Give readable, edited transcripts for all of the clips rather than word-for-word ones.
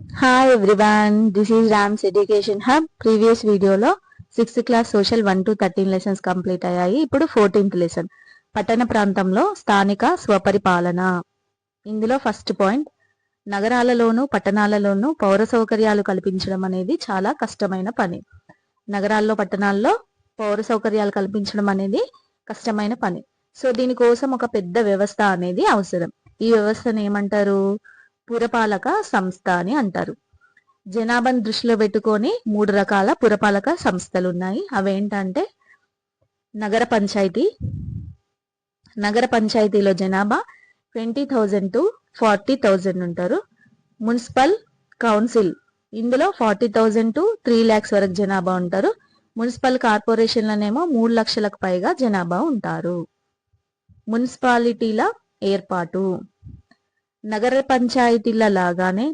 Hi everyone, this is Rams education hub. Previous వీడియోలో 6th class social 1 to 13 lessons complete అయ్యాయి. ఇప్పుడు 14th lesson పట్టణ ప్రాంతంలో స్థానిక స్వపరిపాలన. ఇందులో ఫస్ట్ పాయింట్, నగరాలలోనూ పట్టణాలలోనూ పౌర సౌకర్యాలు కల్పించడం అనేది చాలా కష్టమైన పని. నగరాల్లో పట్టణాల్లో పౌర సౌకర్యాలు కల్పించడం అనేది కష్టమైన పని. సో దీనికోసం ఒక పెద్ద వ్యవస్థ అనేది అవసరం. ఈ వ్యవస్థను ఏమంటారు? పురపాలక సంస్థ అని అంటారు. జనాభాను దృష్టిలో పెట్టుకొని 3 రకాల పురపాలక సంస్థలు ఉన్నాయి. అవేంటంటే నగర పంచాయతీ. నగర పంచాయతీలో జనాభా 20,000 to 40,000 ఉంటారు. మున్సిపల్ కౌన్సిల్, ఇందులో 40,000 to 3 lakhs వరకు జనాభా ఉంటారు. మున్సిపల్ కార్పొరేషన్లనేమో 3 లక్షలకు పైగా జనాభా ఉంటారు. మున్సిపాలిటీల ఏర్పాటు. నగర పంచాయతీల లాగానే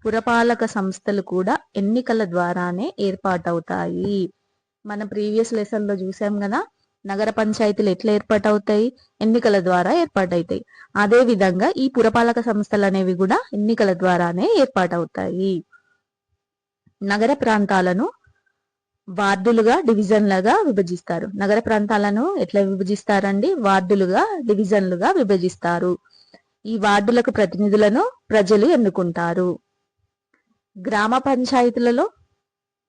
పురపాలక సంస్థలు కూడా ఎన్నికల ద్వారానే ఏర్పాటవుతాయి. మన ప్రీవియస్ లెసన్ లో చూసాం కదా, నగర పంచాయతీలు ఎట్లా ఏర్పాటవుతాయి? ఎన్నికల ద్వారా ఏర్పాటవుతాయి. అదే విధంగా ఈ పురపాలక సంస్థలు అనేవి కూడా ఎన్నికల ద్వారానే ఏర్పాటవుతాయి. నగర ప్రాంతాలను వార్డులుగా, డివిజన్లుగా విభజిస్తారు. నగర ప్రాంతాలను ఎట్లా విభజిస్తారండి? వార్డులుగా, డివిజన్లుగా విభజిస్తారు. ఈ వార్డులకు ప్రతినిధులను ప్రజలు ఎన్నుకుంటారు. గ్రామ పంచాయతీలలో,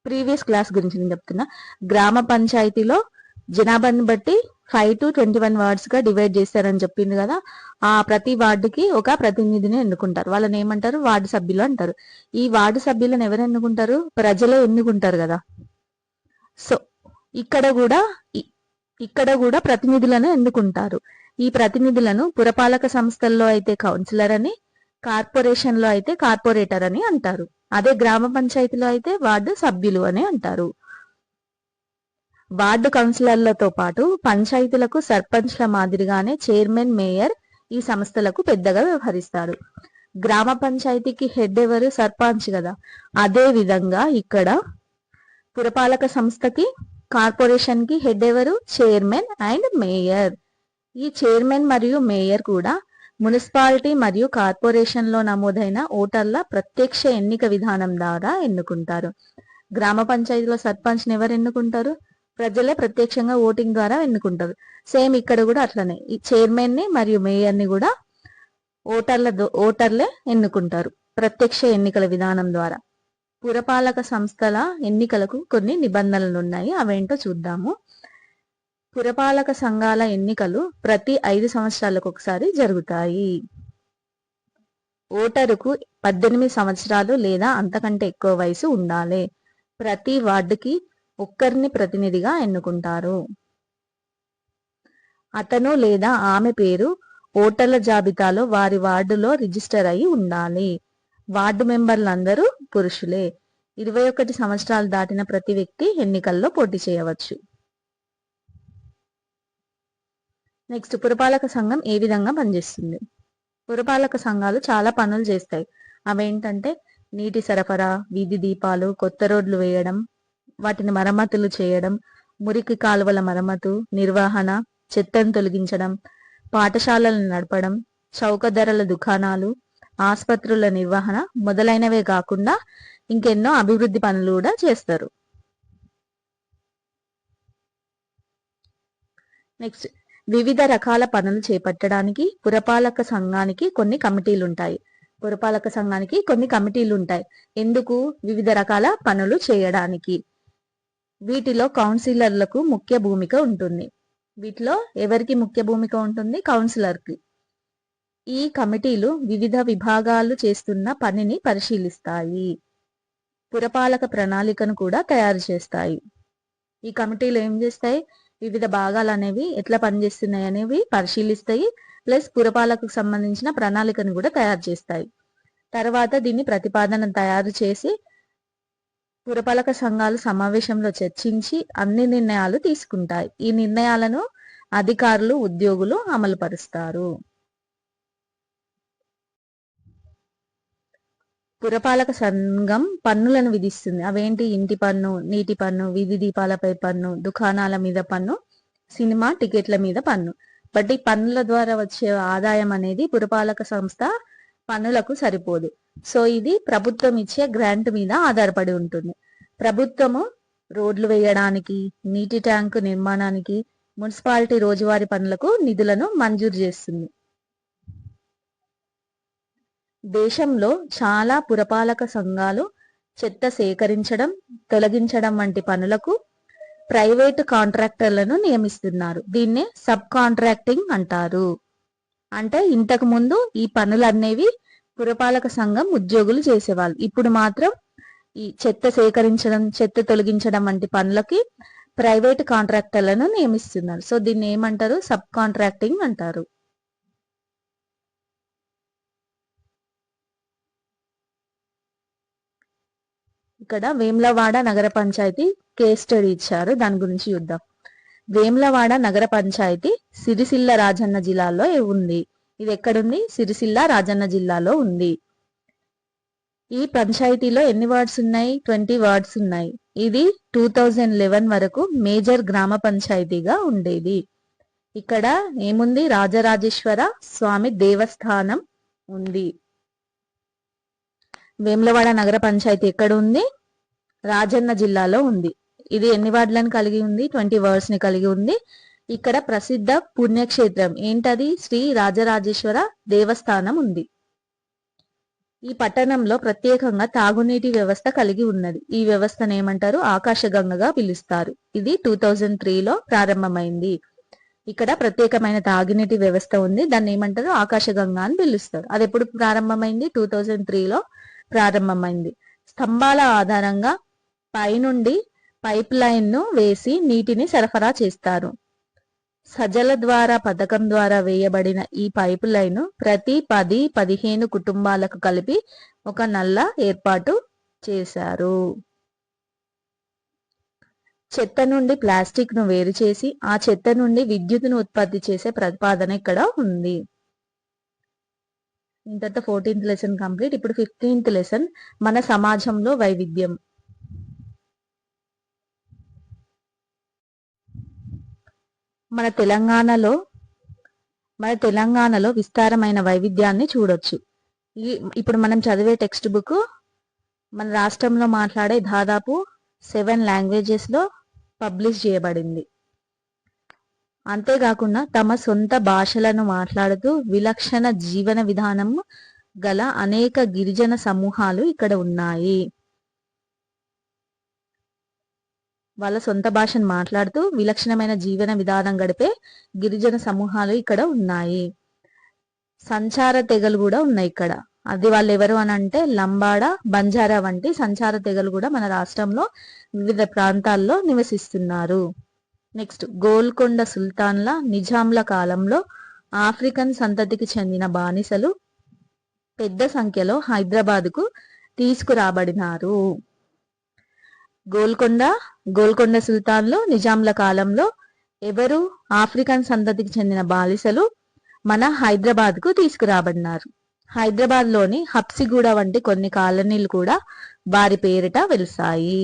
ప్రీవియస్ క్లాస్ గురించి నేను చెప్తున్నా, గ్రామ పంచాయతీలో జనాభాని బట్టి 5 to 21 వార్డ్స్ గా డివైడ్ చేస్తారని చెప్పింది కదా. ఆ ప్రతి వార్డుకి ఒక ప్రతినిధిని ఎన్నుకుంటారు. వాళ్ళని ఏమంటారు? వార్డు సభ్యులు అంటారు. ఈ వార్డు సభ్యులను ఎవరు ఎన్నుకుంటారు? ప్రజలే ఎన్నుకుంటారు కదా. సో ఇక్కడ కూడా ప్రతినిధులను ఎన్నుకుంటారు. ఈ ప్రతినిధులను పురపాలక సంస్థల్లో అయితే కౌన్సిలర్ అని, కార్పొరేషన్ లో అయితే కార్పొరేటర్ అని అంటారు. అదే గ్రామ పంచాయతీలో అయితే వార్డు సభ్యులు అని అంటారు. వార్డు కౌన్సిలర్లతో పాటు పంచాయతీలకు సర్పంచ్ల మాదిరిగానే చైర్మన్, మేయర్ ఈ సంస్థలకు పెద్దగా వ్యవహరిస్తారు. గ్రామ పంచాయతీకి హెడ్ ఎవరు? సర్పంచ్ కదా. అదే విధంగా ఇక్కడ పురపాలక సంస్థకి, కార్పొరేషన్ కి హెడ్ ఎవరు? Chairman and mayor. ఈ చైర్మన్ మరియు మేయర్ కూడా మున్సిపాలిటీ మరియు కార్పొరేషన్ లో నమోదైన ఓటర్ల ప్రత్యక్ష ఎన్నిక విధానం ద్వారా ఎన్నుకుంటారు. గ్రామ పంచాయతీలో సర్పంచ్ ని ఎవరు ఎన్నుకుంటారు? ప్రజలే ప్రత్యక్షంగా ఓటింగ్ ద్వారా ఎన్నుకుంటారు. సేమ్ ఇక్కడ కూడా అట్లనే ఈ చైర్మన్ ని మరియు మేయర్ ని కూడా ఓటర్లే ఎన్నుకుంటారు ప్రత్యక్ష ఎన్నికల విధానం ద్వారా. పురపాలక సంస్థల ఎన్నికలకు కొన్ని నిబంధనలు ఉన్నాయి. అవేంటో చూద్దాము. పురపాలక సంఘాల ఎన్నికలు ప్రతి 5 సంవత్సరాలకు ఒకసారి జరుగుతాయి. ఓటరుకు 18 సంవత్సరాలు లేదా అంతకంటే ఎక్కువ వయసు ఉండాలి. ప్రతి వార్డుకి ఒక్కరిని ప్రతినిధిగా ఎన్నుకుంటారు. అతను లేదా ఆమె పేరు ఓటర్ల జాబితాలో వారి వార్డులో రిజిస్టర్ అయి ఉండాలి. వార్డు మెంబర్లందరూ పురుషులే. 21 సంవత్సరాలు దాటిన ప్రతి వ్యక్తి ఎన్నికల్లో పోటీ చేయవచ్చు. నెక్స్ట్, పురపాలక సంఘం ఏ విధంగా పనిచేస్తుంది? పురపాలక సంఘాలు చాలా పనులు చేస్తాయి. అవేంటంటే నీటి సరఫరా, వీధి దీపాలు, కొత్త రోడ్లు వేయడం, వాటిని మరమ్మతులు చేయడం, మురికి కాలువల మరమ్మతు, నిర్వహణ, చెత్తను తొలగించడం, పాఠశాలలను నడపడం, చౌక ధరల దుకాణాలు, ఆసుపత్రుల నిర్వహణ మొదలైనవే కాకుండా ఇంకెన్నో అభివృద్ధి పనులు కూడా చేస్తారు. నెక్స్ట్, వివిధ రకాల పనులు చేపట్టడానికి పురపాలక సంఘానికి కొన్ని కమిటీలు ఉంటాయి. పురపాలక సంఘానికి కొన్ని కమిటీలు ఉంటాయి. ఎందుకు? వివిధ రకాల పనులు చేయడానికి. వీటిలో కౌన్సిలర్లకు ముఖ్య భూమిక ఉంటుంది. వీటిలో ఎవరికి ముఖ్య భూమిక ఉంటుంది? కౌన్సిలర్కి. ఈ కమిటీలు వివిధ విభాగాలు చేస్తున్న పనిని పరిశీలిస్తాయి. పురపాలక ప్రణాళికను కూడా తయారు చేస్తాయి. ఈ కమిటీలు ఏం చేస్తాయి? వివిధ భాగాలు అనేవి ఎట్లా పనిచేస్తున్నాయి అనేవి పరిశీలిస్తాయి. ప్లస్ పురపాలకకు సంబంధించిన ప్రణాళికను కూడా తయారు చేస్తాయి. తర్వాత దీన్ని ప్రతిపాదన తయారు చేసి పురపాలక సంఘాలు సమావేశంలో చర్చించి అన్ని నిర్ణయాలు తీసుకుంటాయి. ఈ నిర్ణయాలను అధికారులు, ఉద్యోగులు అమలుపరుస్తారు. పురపాలక సంఘం పన్నులను విధిస్తుంది. అవేంటి? ఇంటి పన్ను, నీటి పన్ను, వీధి దీపాలపై పన్ను, దుకాణాల మీద పన్ను, సినిమా టికెట్ల మీద పన్ను. బట్ ఈ పన్నుల ద్వారా వచ్చే ఆదాయం అనేది పురపాలక సంస్థ పన్నులకు సరిపోదు. సో ఇది ప్రభుత్వం ఇచ్చే గ్రాంట్ మీద ఆధారపడి ఉంటుంది. ప్రభుత్వము రోడ్లు వేయడానికి, నీటి ట్యాంకు నిర్మాణానికి, మున్సిపాలిటీ రోజువారీ పనులకు నిధులను మంజూరు చేస్తుంది. దేశంలో చాలా పురపాలక సంఘాలు చెత్త సేకరించడం, తొలగించడం వంటి పనులకు ప్రైవేటు కాంట్రాక్టర్లను నియమిస్తున్నారు. దీన్నే సబ్ కాంట్రాక్టింగ్ అంటారు. అంటే ఇంతకు ముందు ఈ పనులనేవి పురపాలక సంఘం ఉద్యోగులు చేసేవాళ్ళు. ఇప్పుడు మాత్రం ఈ చెత్త సేకరించడం, చెత్త తొలగించడం వంటి పనులకి ప్రైవేట్ కాంట్రాక్టర్లను నియమిస్తున్నారు. సో దీన్ని ఏమంటారు? సబ్ కాంట్రాక్టింగ్ అంటారు. ఇక్కడ వేములవాడ నగర పంచాయతీ కేస్ స్టడీ ఇచ్చారు, దాని గురించి చూద్దాం. వేములవాడ నగర పంచాయతీ సిరిసిల్ల రాజన్న జిల్లాలో ఉంది. ఇది ఎక్కడుంది? సిరిసిల్ల రాజన్న జిల్లాలో ఉంది. ఈ పంచాయతీలో ఎన్ని వార్డ్స్ ఉన్నాయి? 20 వార్డ్స్ ఉన్నాయి. ఇది 2011 వరకు మేజర్ గ్రామ పంచాయతీగా ఉండేది. ఇక్కడ ఏముంది? రాజరాజేశ్వర స్వామి దేవస్థానం ఉంది. వేములవాడ నగర పంచాయతీ ఎక్కడ ఉంది? రాజన్న జిల్లాలో ఉంది. ఇది ఎన్ని వార్డులను కలిగి ఉంది? 20 వార్డ్స్ ని కలిగి ఉంది. ఇక్కడ ప్రసిద్ధ పుణ్యక్షేత్రం ఏంటది? శ్రీ రాజరాజేశ్వర దేవస్థానం ఉంది. ఈ పట్టణంలో ప్రత్యేకంగా తాగునీటి వ్యవస్థ కలిగి ఉన్నది. ఈ వ్యవస్థను ఏమంటారు? ఆకాశగంగగా పిలుస్తారు. ఇది 2003లో ప్రారంభమైంది. ఇక్కడ ప్రత్యేకమైన తాగునీటి వ్యవస్థ ఉంది. దాన్ని ఏమంటారు? ఆకాశగంగ అని పిలుస్తారు. అది ఎప్పుడు ప్రారంభమైంది? 2003లో ప్రారంభమైంది. స్తంభాల ఆధారంగా పైనుండి పైప్ లైన్ ను వేసి నీటిని సరఫరా చేస్తారు. సజల ద్వారా పథకం ద్వారా వేయబడిన ఈ పైప్ లైన్ ప్రతి 10-15 కుటుంబాలకు కలిపి ఒక నల్ల ఏర్పాటు చేశారు. చెత్త నుండి ప్లాస్టిక్ ను వేరు చేసి ఆ చెత్త నుండి విద్యుత్తును ఉత్పత్తి చేసే ప్రతిపాదన ఇక్కడ ఉంది. ఇంతటితో 14th లెసన్ కంప్లీట్. ఇప్పుడు 15th లెసన్ మన సమాజంలో వైవిధ్యం. మన తెలంగాణలో విస్తారమైన వైవిధ్యాన్ని చూడొచ్చు. ఇప్పుడు మనం చదివే టెక్స్ట్ బుక్ మన రాష్ట్రంలో మాట్లాడే దాదాపు 7 లాంగ్వేజెస్ లో పబ్లిష్ చేయబడింది. అంతేకాకుండా తమ సొంత భాషలను మాట్లాడుతూ విలక్షణ జీవన విధానం గల అనేక గిరిజన సమూహాలు ఇక్కడ ఉన్నాయి. వాళ్ళ సొంత భాషను మాట్లాడుతూ విలక్షణమైన జీవన విధానం గడిపే గిరిజన సమూహాలు ఇక్కడ ఉన్నాయి. సంచార తెగలు కూడా ఉన్నాయి ఇక్కడ. అది వాళ్ళు ఎవరు అని అంటే లంబాడ, బంజారా వంటి సంచార తెగలు కూడా మన రాష్ట్రంలో వివిధ ప్రాంతాల్లో నివసిస్తున్నారు. నెక్స్ట్, గోల్కొండ సుల్తాన్ల నిజాంల కాలంలో ఆఫ్రికన్ సంతతికి చెందిన బానిసలు పెద్ద సంఖ్యలో హైదరాబాద్కు తీసుకురాబడినారు. గోల్కొండ సుల్తాన్లు నిజాంల కాలంలో ఎవరు? ఆఫ్రికన్ సంతతికి చెందిన బానిసలు మన హైదరాబాద్ కు తీసుకురాబడినారు. హైదరాబాద్ లోని హబ్సిగూడ వంటి కొన్ని కాలనీలు కూడా వారి పేరిట వెలిసాయి.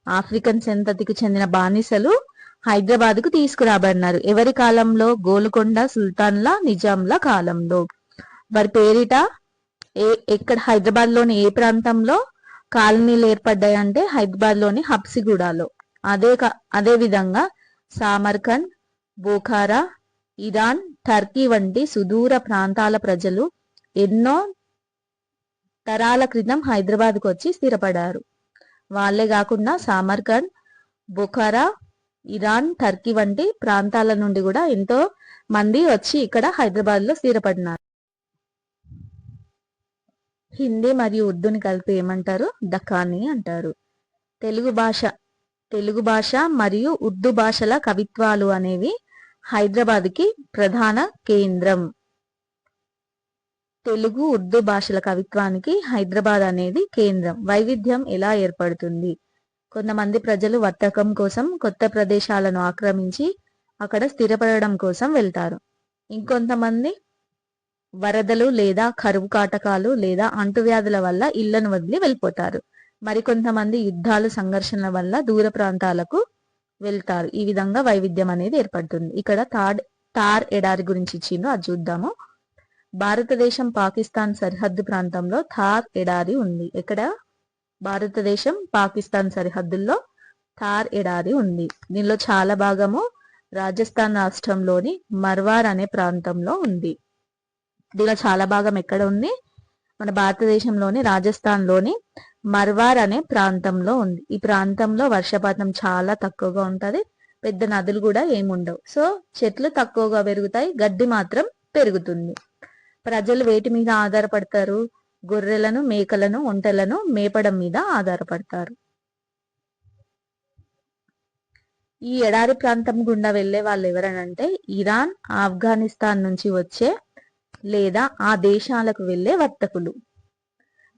ఆఫ్రికన్ సంతతికి చెందిన బానిసలు హైదరాబాద్ కు తీసుకురాబడినారు. ఎవరి కాలంలో? గోల్కొండ సుల్తాన్ల నిజాంల కాలంలో. వారి పేరిట ఎక్కడ? హైదరాబాద్ లోని ఏ ప్రాంతంలో కాలనీలు ఏర్పడ్డాయి అంటే హైదరాబాద్ లోని హబ్సిగూడలో. అదే విధంగా సామర్కండ్, బోఖారా, ఇరాన్, టర్కీ వంటి సుదూర ప్రాంతాల ప్రజలు ఎన్నో తరాల క్రితం హైదరాబాద్ కు వచ్చి స్థిరపడ్డారు. వాళ్ళే కాకుండా సామర్కండ్, బొఖారా, ఇరాన్, టర్కీ వంటి ప్రాంతాల నుండి కూడా ఎంతో మంది వచ్చి ఇక్కడ హైదరాబాద్ లో స్థిరపడినారు. హిందీ మరియు ఉర్దూని కలిపి ఏమంటారు? దఖానీ అంటారు. తెలుగు భాష మరియు ఉర్దూ భాషల కవిత్వాలు అనేవి హైదరాబాద్ కి ప్రధాన కేంద్రం. తెలుగు, ఉర్దూ భాషల కవిత్వానికి హైదరాబాద్ అనేది కేంద్రం. వైవిధ్యం ఎలా ఏర్పడుతుంది? కొంతమంది ప్రజలు వర్తకం కోసం కొత్త ప్రదేశాలను ఆక్రమించి అక్కడ స్థిరపడడం కోసం వెళ్తారు. ఇంకొంతమంది వరదలు లేదా కరువు కాటకాలు లేదా అంటువ్యాధుల వల్ల ఇళ్లను వదిలి వెళ్ళిపోతారు. మరికొంతమంది యుద్ధాలు, సంఘర్షణల వల్ల దూర ప్రాంతాలకు వెళ్తారు. ఈ విధంగా వైవిధ్యం అనేది ఏర్పడుతుంది. ఇక్కడ తార్ ఎడారి గురించి ఇచ్చిండ్రు, అది చూద్దాము. భారతదేశం పాకిస్తాన్ సరిహద్దు ప్రాంతంలో థార్ ఎడారి ఉంది. ఎక్కడ? భారతదేశం పాకిస్తాన్ సరిహద్దుల్లో థార్ ఎడారి ఉంది. దీనిలో చాలా భాగము రాజస్థాన్ రాష్ట్రంలోని మర్వార్ అనే ప్రాంతంలో ఉంది. దీనిలో చాలా భాగం ఎక్కడ ఉంది? మన భారతదేశంలోని రాజస్థాన్లోని మర్వార్ అనే ప్రాంతంలో ఉంది. ఈ ప్రాంతంలో వర్షపాతం చాలా తక్కువగా ఉంటది. పెద్ద నదులు కూడా ఏముండవు. సో చెట్లు తక్కువగా పెరుగుతాయి, గడ్డి మాత్రం పెరుగుతుంది. ప్రజలు వేటి మీద ఆధారపడతారు? గొర్రెలను, మేకలను, ఒంటెలను మేపడం మీద ఆధారపడతారు. ఈ ఎడారి ప్రాంతం గుండా వెళ్లే వాళ్ళు ఎవరనంటే ఇరాన్, ఆఫ్ఘనిస్తాన్ నుంచి వచ్చే లేదా ఆ దేశాలకు వెళ్లే వర్తకులు.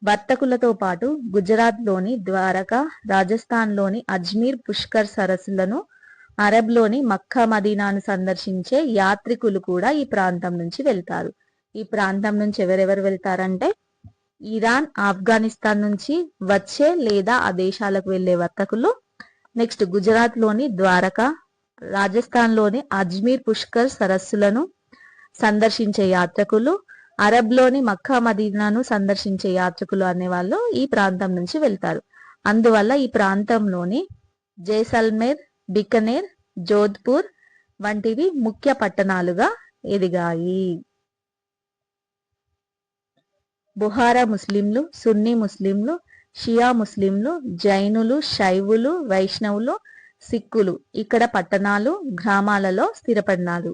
వర్తకులతో పాటు గుజరాత్ లోని ద్వారకా, రాజస్థాన్ లోని అజ్మీర్, పుష్కర్ సరస్సులను, అరబ్ లోని మక్కా, మదీనాను సందర్శించే యాత్రికులు కూడా ఈ ప్రాంతం నుంచి వెళ్తారు. ఈ ప్రాంతం నుంచి ఎవరెవరు వెళ్తారంటే ఇరాన్, ఆఫ్ఘనిస్తాన్ నుంచి వచ్చే లేదా ఆ దేశాలకు వెళ్లే వర్తకులు, నెక్స్ట్ గుజరాత్ లోని ద్వారకా, రాజస్థాన్ లోని అజ్మీర్, పుష్కర్ సరస్సులను సందర్శించే యాత్రికులు, అరబ్ లోని మక్కా, మదీనాను సందర్శించే యాత్రికులు అనేవాళ్ళు ఈ ప్రాంతం నుంచి వెళ్తారు. అందువల్ల ఈ ప్రాంతంలోని జైసల్మేర్, బికనేర్, జోధ్పూర్ వంటివి ముఖ్య పట్టణాలుగా ఎదిగాయి. బుహారా ముస్లింలు, సున్నీ ముస్లింలు, షియా ముస్లింలు, జైనులు, శైవులు, వైష్ణవులు, సిక్కులు ఇక్కడ పట్టణాలు, గ్రామాలలో స్థిరపడినారు.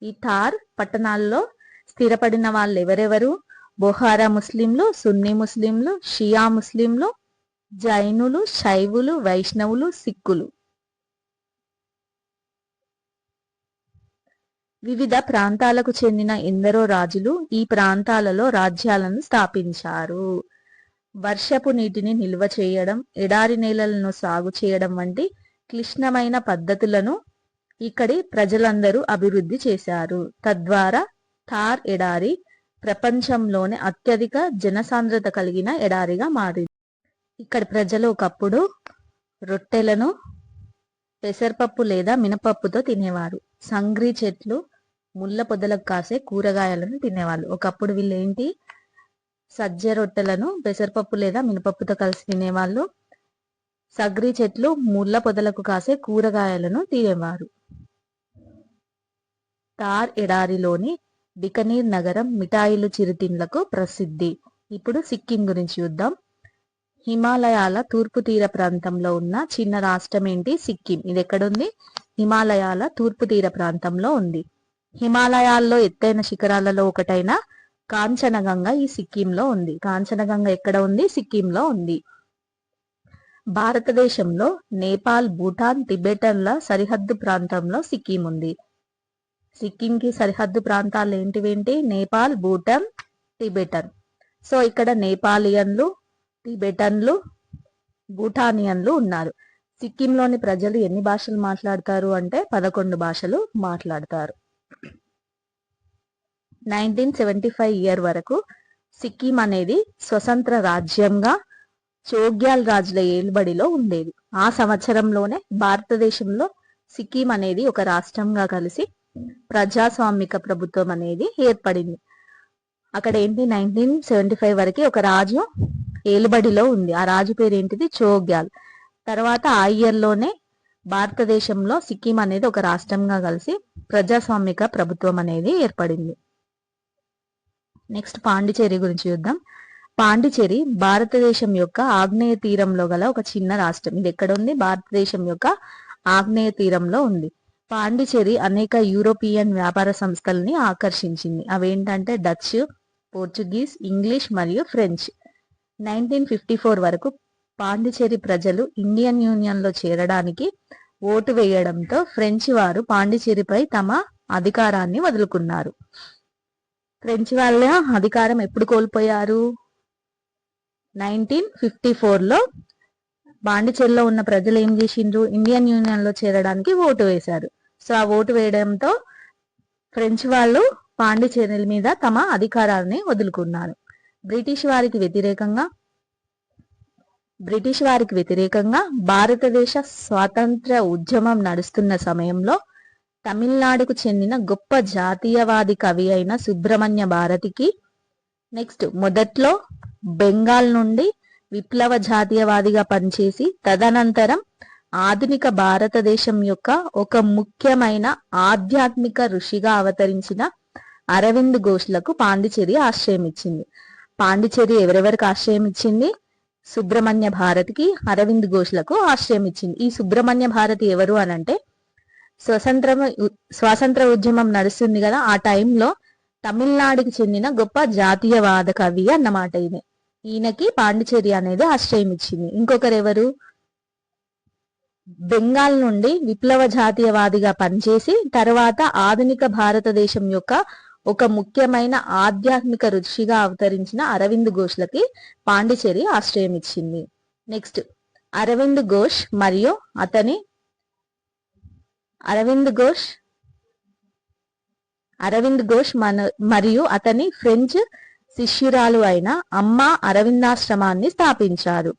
ఈ థార్ పట్టణాల్లో స్థిరపడిన వాళ్ళు ఎవరెవరు? బుహారా ముస్లింలు, సున్నీ ముస్లింలు, షియా ముస్లింలు, జైనులు, శైవులు, వైష్ణవులు, సిక్కులు. వివిధ ప్రాంతాలకు చెందిన ఎందరో రాజులు ఈ ప్రాంతాలలో రాజ్యాలను స్థాపించారు. వర్షపు నీటిని నిల్వ చేయడం, ఎడారి నేలలను సాగు చేయడం వంటి క్లిష్టమైన పద్ధతులను ఇక్కడి ప్రజలందరూ అభివృద్ధి చేశారు. తద్వారా థార్ ఎడారి ప్రపంచంలోనే అత్యధిక జనసాంద్రత కలిగిన ఎడారిగా మారింది. ఇక్కడి ప్రజలు ఒకప్పుడు రొట్టెలను పెసరపప్పు లేదా మినపప్పుతో తినేవారు. సంగ్రీ చెట్లు, ముళ్ళ పొదలకు కాసే కూరగాయలను తినేవాళ్ళు. ఒకప్పుడు వీళ్ళు ఏంటి? సజ్జ రొట్టెలను పెసరపప్పు లేదా మినపప్పుతో కలిసి తినేవాళ్ళు. సగ్రీ చెట్లు, ముళ్ళ పొదలకు కాసే కూరగాయలను తినేవారు. థార్ ఎడారిలోని బికనీర్ నగరం మిఠాయిలు, చిరుతిండ్లకు ప్రసిద్ధి. ఇప్పుడు సిక్కిం గురించి చూద్దాం. హిమాలయాల తూర్పు తీర ప్రాంతంలో ఉన్న చిన్న రాష్ట్రం ఏంటి? సిక్కిం. ఇది ఎక్కడుంది? హిమాలయాల తూర్పు తీర ప్రాంతంలో ఉంది. హిమాలయాల్లో ఎత్తైన శిఖరాలలో ఒకటైన కాంచనగంగ ఈ సిక్కింలో ఉంది. కాంచనగంగ ఎక్కడ ఉంది? సిక్కింలో ఉంది. భారతదేశంలో నేపాల్, భూటాన్, టిబెటన్ల సరిహద్దు ప్రాంతంలో సిక్కిం ఉంది. సిక్కింకి సరిహద్దు ప్రాంతాలు ఏంటివేంటి? నేపాల్, భూటాన్, టిబెటన్. సో ఇక్కడ నేపాలియన్లు, టిబెటన్లు, భూటానియన్లు ఉన్నారు. సిక్కింలోని ప్రజలు ఎన్ని భాషలు మాట్లాడతారు అంటే 11 భాషలు మాట్లాడతారు. 1975 ఇయర్ వరకు సిక్కిం అనేది స్వతంత్ర రాజ్యంగా చోగ్యాల్ రాజుల ఏలుబడిలో ఉండేది. ఆ సంవత్సరంలోనే భారతదేశంలో సిక్కిం అనేది ఒక రాష్ట్రంగా కలిసి ప్రజాస్వామిక ప్రభుత్వం అనేది ఏర్పడింది. అక్కడ ఏంటి? 1975 వరకు ఒక రాజు ఏలుబడిలో ఉంది. ఆ రాజు పేరు ఏంటిది? చోగ్యాల్. తర్వాత ఆ ఇయర్లోనే భారతదేశంలో సిక్కిం అనేది ఒక రాష్ట్రంగా కలిసి ప్రజాస్వామిక ప్రభుత్వం అనేది ఏర్పడింది. నెక్స్ట్ పాండిచేరి గురించి చూద్దాం. పాండిచేరి భారతదేశం యొక్క ఆగ్నేయ తీరంలో గల ఒక చిన్న రాష్ట్రం. ఇది ఎక్కడ ఉంది? భారతదేశం యొక్క ఆగ్నేయ తీరంలో ఉంది. పాండిచేరి అనేక యూరోపియన్ వ్యాపార సంస్థల్ని ఆకర్షించింది. అవేంటంటే డచ్, పోర్చుగీస్, ఇంగ్లీష్ మరియు ఫ్రెంచ్. 1954 వరకు పాండిచేరి ప్రజలు ఇండియన్ యూనియన్ లో చేరడానికి ఓటు వేయడంతో ఫ్రెంచ్ వారు పాండిచేరిపై తమ అధికారాన్ని వదులుకున్నారు. ఫ్రెంచ్ వాళ్ళ అధికారం ఎప్పుడు కోల్పోయారు? 1954లో పాండిచేరిలో ఉన్న ప్రజలు ఏం చేసిండ్రు? ఇండియన్ యూనియన్ లో చేరడానికి ఓటు వేశారు. సో ఆ ఓటు వేయడంతో ఫ్రెంచ్ వాళ్ళు పాండిచేరి మీద తమ అధికారాన్ని వదులుకున్నారు. బ్రిటిష్ వారికి వ్యతిరేకంగా భారతదేశ స్వాతంత్ర ఉద్యమం నడుస్తున్న సమయంలో తమిళనాడుకు చెందిన గొప్ప జాతీయవాది కవి అయిన సుబ్రహ్మణ్య భారతికి. నెక్స్ట్ మొదట్లో బెంగాల్ నుండి విప్లవ జాతీయవాదిగా పనిచేసి తదనంతరం ఆధునిక భారతదేశం యొక్క ఒక ముఖ్యమైన ఆధ్యాత్మిక ఋషిగా అవతరించిన అరవింద్ ఘోష్లకు పాండిచేరి ఆశ్రయం ఇచ్చింది. పాండిచేరి ఎవరెవరికి ఆశ్రయం ఇచ్చింది? సుబ్రహ్మణ్య భారతికి, అరవింద్ ఘోష్లకు ఆశ్రయం ఇచ్చింది. ఈ సుబ్రహ్మణ్య భారతి ఎవరు అనంటే స్వాతంత్ర ఉద్యమం నడుస్తుంది కదా, ఆ టైంలో తమిళనాడుకి చెందిన గొప్ప జాతీయవాద కవి అన్నమాట ఈయనకి పాండిచేరి అనేది ఆశ్రయం ఇచ్చింది. ఇంకొకరు ఎవరు? బెంగాల్ నుండి విప్లవ జాతీయవాదిగా పనిచేసి తర్వాత ఆధునిక భారతదేశం యొక్క ఒక ముఖ్యమైన ఆధ్యాత్మిక ఋషిగా అవతరించిన అరవింద్ ఘోష్లకి పాండిచేరి ఆశ్రయం ఇచ్చింది. నెక్స్ట్ అరవింద్ ఘోష్ మరియు అతని ఫ్రెంచ్ శిష్యురాలు అయిన అమ్మ అరవిందాశ్రమాన్ని స్థాపించారు.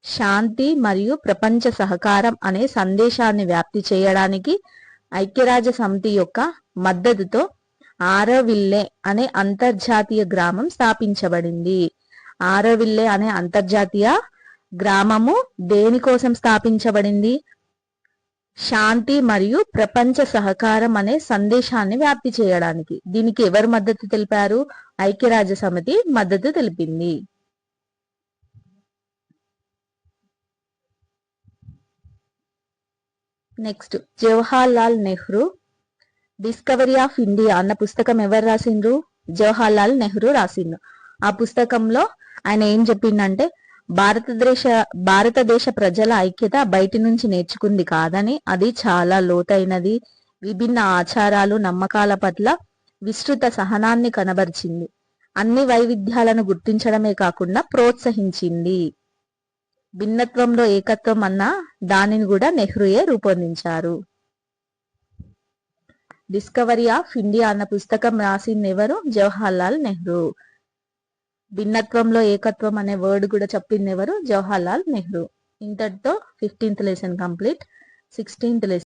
శాంతి మరియు ప్రపంచ సహకారం అనే సందేశాన్ని వ్యాప్తి చేయడానికి ఐక్యరాజ్య సమితి యొక్క మద్దతుతో ఆరోవిల్లే అనే అంతర్జాతీయ గ్రామం స్థాపించబడింది. ఆరోవిల్లే అనే అంతర్జాతీయ గ్రామము దేనికోసం స్థాపించబడింది? శాంతి మరియు ప్రపంచ సహకారం అనే సందేశాన్ని వ్యాప్తి చేయడానికి. దీనికి ఎవరు మద్దతు తెలిపారు? ఐక్యరాజ్య సమితి మద్దతు తెలిపింది. Next Jawahar Lal Nehru discovery of India అన్న పుస్తకం ఎవరు రాసిండ్రు? జవహర్ లాల్ నెహ్రూ రాసిండ్రు. ఆ పుస్తకంలో ఆయన ఏం చెప్పిండంటే భారతదేశ ప్రజల ఐక్యత బయటి నుంచి నేర్చుకుంది కాదని, అది చాలా లోతైనది, విభిన్న ఆచారాలు నమ్మకాల పట్ల విస్తృత సహనాన్ని కనబరిచింది, అన్ని వైవిధ్యాలను గుర్తించడమే కాకుండా ప్రోత్సహించింది. భిన్నత్వంలో ఏకత్వం అన్న దానిని కూడా నెహ్రూయే రూపొందించారు. డిస్కవరీ ఆఫ్ ఇండియా అన్న పుస్తకం రాసింది ఎవరు? జవహర్ లాల్ నెహ్రూ. భిన్నత్వంలో ఏకత్వం అనే వర్డ్ కూడా చెప్పింది ఎవరు? జవహర్ లాల్ నెహ్రూ. ఇంతటితో 15th lesson complete. 16th lesson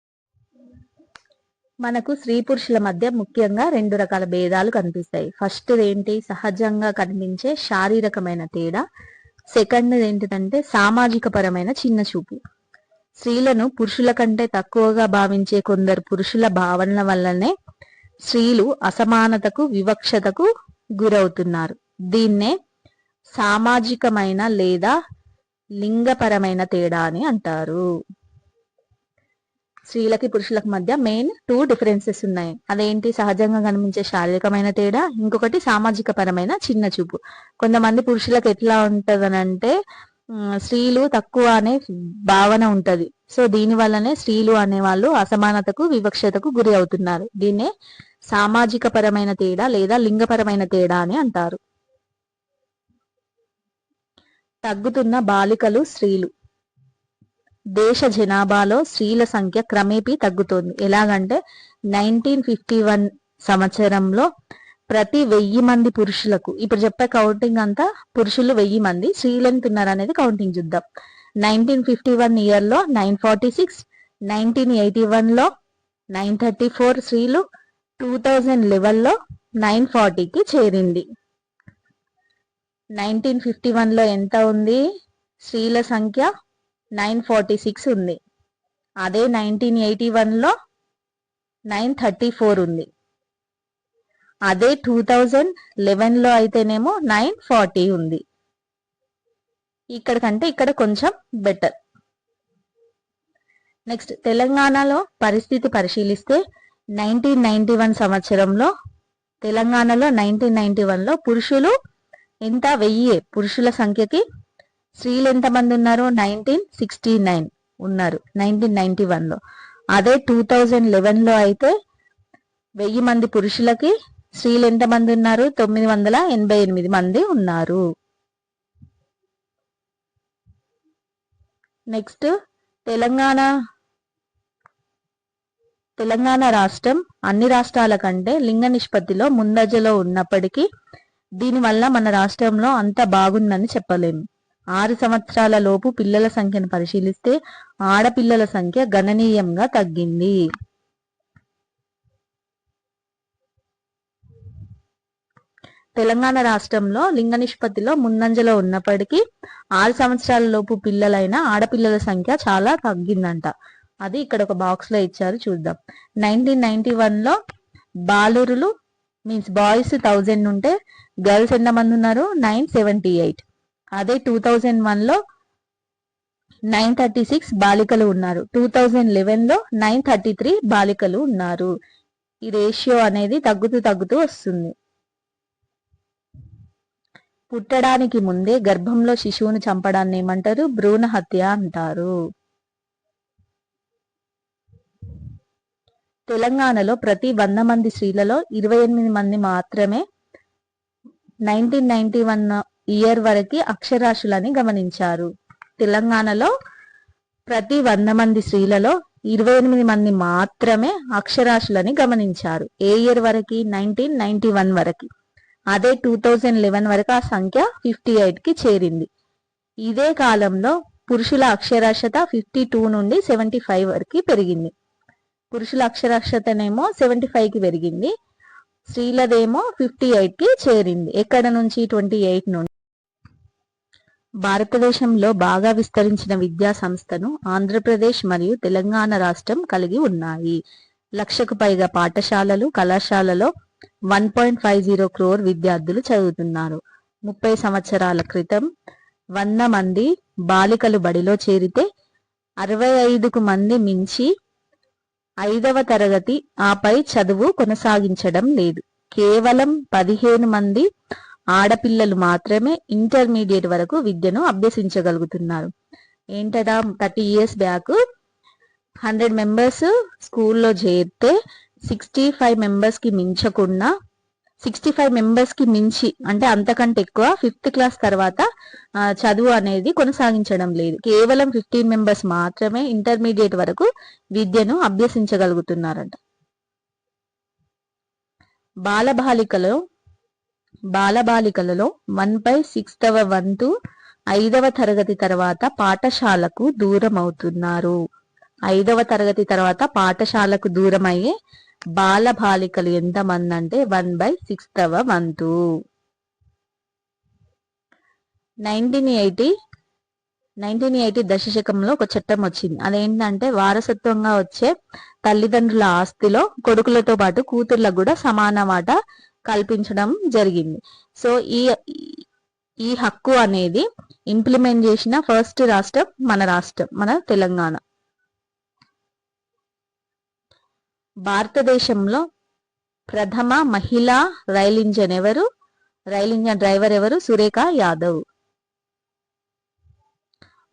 మనకు స్త్రీ పురుషుల మధ్య ముఖ్యంగా 2 రకాల భేదాలు కనిపిస్తాయి. ఫస్ట్ ఏంటి? సహజంగా కనిపించే శారీరకమైన తేడా. సెకండ్ ఏంటిదంటే సామాజిక పరమైన చిన్న చూపు. స్త్రీలను పురుషుల కంటే తక్కువగా భావించే కొందరు పురుషుల భావనల వల్లనే స్త్రీలు అసమానతకు వివక్షతకు గురవుతున్నారు. దీన్నే సామాజికమైన లేదా లింగపరమైన తేడా అని అంటారు. స్త్రీలకి పురుషులకు మధ్య మెయిన్ 2 డిఫరెన్సెస్ ఉన్నాయి. అదేంటి? సహజంగా కనిపించే శారీరకమైన తేడా, ఇంకొకటి సామాజిక పరమైన చిన్న చూపు. కొంతమంది పురుషులకు ఎట్లా ఉంటదనంటే స్త్రీలు తక్కువ అనే భావన ఉంటది. సో దీని వల్లనే స్త్రీలు అనేవాళ్ళు అసమానతకు వివక్షతకు గురి అవుతున్నారు. దీన్నే సామాజిక పరమైన తేడా లేదా లింగపరమైన తేడా అని అంటారు. తగ్గుతున్న బాలికలు స్త్రీలు. దేశ జనాభాలో స్త్రీల సంఖ్య క్రమేపీ తగ్గుతోంది. ఎలాగంటే 1951 సంవత్సరంలో ప్రతి 1000 మంది పురుషులకు, ఇప్పుడు చెప్పే కౌంటింగ్ అంతా పురుషులు 1000 మంది, స్త్రీలు ఎంత ఉన్నారు అనేది కౌంటింగ్ చూద్దాం. 1951 ఇయర్ లో 946, 1981 లో 934 స్త్రీలు, 2011 లో 940కి చేరింది. 1951 లో ఎంత ఉంది? స్త్రీల సంఖ్య 946 ఉంది. అదే 1981 లో 934 ఉంది. అదే 2011 లో అయితేనేమో 940 ఉంది. ఇక్కడ కంటే ఇక్కడ కొంచెం బెటర్. నెక్స్ట్ తెలంగాణలో పరిస్థితి పరిశీలిస్తే 1991 సంవత్సరంలో తెలంగాణలో 1991 లో పురుషులు ఎంత? 1000 పురుషుల సంఖ్యకి. స్త్రీలు ఎంతమంది ఉన్నారు? 1969 ఉన్నారు 1991 లో. అదే 2011 లో అయితే 1000 మంది పురుషులకి స్త్రీలు ఎంతమంది ఉన్నారు? 988 మంది ఉన్నారు. నెక్స్ట్ తెలంగాణ రాష్ట్రం అన్ని రాష్ట్రాల కంటే లింగ నిష్పత్తిలో ముందంజలో ఉన్నప్పటికీ దీనివల్ల మన రాష్ట్రంలో అంత బాగుందని చెప్పలేము. 6 సంవత్సరాల లోపు పిల్లల సంఖ్యను పరిశీలిస్తే ఆడపిల్లల సంఖ్య గణనీయంగా తగ్గింది. తెలంగాణ రాష్ట్రంలో లింగ నిష్పత్తిలో ముందంజలో ఉన్నప్పటికీ 6 సంవత్సరాల లోపు పిల్లలైన ఆడపిల్లల సంఖ్య చాలా తగ్గిందంట. అది ఇక్కడ ఒక బాక్స్ లో ఇచ్చారు, చూద్దాం. 1991లో బాలురులు మీన్స్ బాయ్స్ 1000 ఉంటే గర్ల్స్ ఎంతమంది ఉన్నారు? 978. అదే 2001లో 936 బాలికలు ఉన్నారు. 2011లో 933 బాలికలు ఉన్నారు. ఈ రేషియో అనేది తగ్గుతూ వస్తుంది. పుట్టడానికి ముందే గర్భంలో శిశువును చంపడాన్ని ఏమంటారు? భ్రూణ హత్య అంటారు. తెలంగాణలో ప్రతి 100 మంది స్త్రీలలో 28 మంది మాత్రమే 1991 ఇయర్ వరకు అక్షరాస్యులని గమనించారు. తెలంగాణలో ప్రతి 100 మంది స్త్రీలలో 28 మంది మాత్రమే అక్షరాస్యులని గమనించారు. ఏ ఇయర్ వరకు? 1991 వరకు. అదే 2011 వరకు ఆ సంఖ్య 58కి చేరింది. ఇదే కాలంలో పురుషుల అక్షరాస్యత 52 నుండి 75 వరకు పెరిగింది. పురుషుల అక్షరాస్యతనేమో 75కి పెరిగింది, స్త్రీలదేమో 58కి చేరింది. ఎక్కడ నుంచి? 28 నుండి. భారతదేశంలో బాగా విస్తరించిన విద్యా సంస్థను ఆంధ్రప్రదేశ్ మరియు తెలంగాణ రాష్ట్రం కలిగి ఉన్నాయి. 1,00,000కు పైగా పాఠశాలలు, కళాశాలలో 1.50 crore విద్యార్థులు చదువుతున్నారు. 30 సంవత్సరాల క్రితం 100 మంది బాలికలు బడిలో చేరితే 65కు మంది మించి 5వ తరగతి ఆపై చదువు కొనసాగించడం లేదు. కేవలం 15 మంది ఆడపిల్లలు మాత్రమే ఇంటర్మీడియట్ వరకు విద్యను అభ్యసించగలుగుతున్నారు. ఏంటదా? 30 years బ్యాక్ 100 మెంబర్స్ స్కూల్లో చేరితే 65 మెంబర్స్కి మించకుండా 65 మెంబర్స్కి మించి అంటే అంతకంటే ఎక్కువ 5th క్లాస్ తర్వాత చదువు అనేది కొనసాగించడం లేదు. కేవలం 15 మెంబర్స్ మాత్రమే ఇంటర్మీడియట్ వరకు విద్యను అభ్యసించగలుగుతున్నారంట. బాలబాలికలలో 1/6వ వంతు 5వ తరగతి తర్వాత పాఠశాలకు దూరం అవుతున్నారు. 5వ తరగతి తర్వాత పాఠశాలకు దూరం అయ్యే బాలబాలికలు ఎంతమంది అంటే 1/6వ వంతు. 1980 దశకంలో ఒక చట్టం వచ్చింది. అదేంటంటే వారసత్వంగా వచ్చే తల్లిదండ్రుల ఆస్తిలో కొడుకులతో పాటు కూతుర్లకు కూడా సమాన వాటా కల్పించడం జరిగింది. సో ఈ హక్కు అనేది ఇంప్లిమెంట్ చేసిన ఫస్ట్ రాష్ట్రం మన తెలంగాణ. భారతదేశంలో ప్రథమ మహిళా రైలు ఇంజన్ డ్రైవర్ ఎవరు? సురేఖ యాదవ్.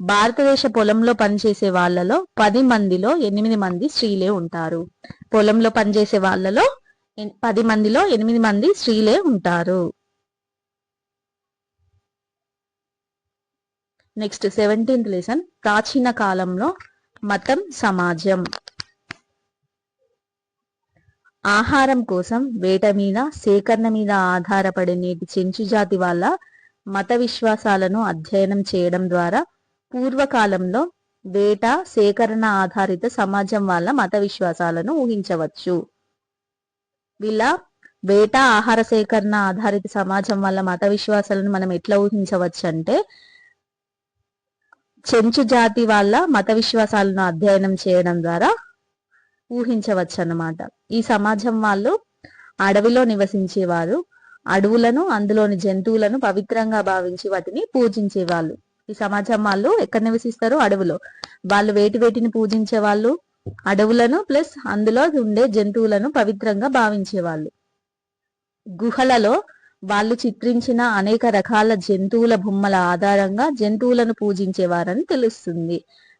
భారతదేశ పొలంలో పనిచేసే వాళ్ళలో 10 మందిలో 8 మంది స్త్రీలే ఉంటారు. పొలంలో పనిచేసే వాళ్ళలో 10 మందిలో 8 మంది స్త్రీలే ఉంటారు. నెక్స్ట్ 17th లెసన్, ప్రాచీన కాలంలో మతం, సమాజం. ఆహారం కోసం వేట మీద, సేకరణ మీద ఆధారపడే నేటి చెంచు జాతి వాళ్ళ మత విశ్వాసాలను అధ్యయనం చేయడం ద్వారా పూర్వకాలంలో వేట, సేకరణ ఆధారిత సమాజం వాళ్ళ మత విశ్వాసాలను ఊహించవచ్చు. వీళ్ళ వేట, ఆహార సేకరణ ఆధారిత సమాజం వాళ్ళ మత విశ్వాసాలను మనం ఎట్లా ఊహించవచ్చు అంటే చెంచు జాతి వాళ్ళ మత విశ్వాసాలను అధ్యయనం చేయడం ద్వారా ఊహించవచ్చు అన్నమాట. ఈ సమాజం వాళ్ళు అడవిలో నివసించేవారు. అడవులను, అందులోని జంతువులను పవిత్రంగా భావించి వాటిని పూజించేవాళ్ళు. ఈ సమాజం వాళ్ళు ఎక్కడ నివసిస్తారు? అడవిలో. వాళ్ళు వేటిని పూజించే వాళ్ళు? అడవులను ప్లస్ అందులో ఉండే జంతువులను పవిత్రంగా భావించేవాళ్ళు. గుహలలో వాళ్ళు చిత్రించిన అనేక రకాల జంతువుల బొమ్మల ఆధారంగా జంతువులను పూజించేవారని తెలుస్తుంది.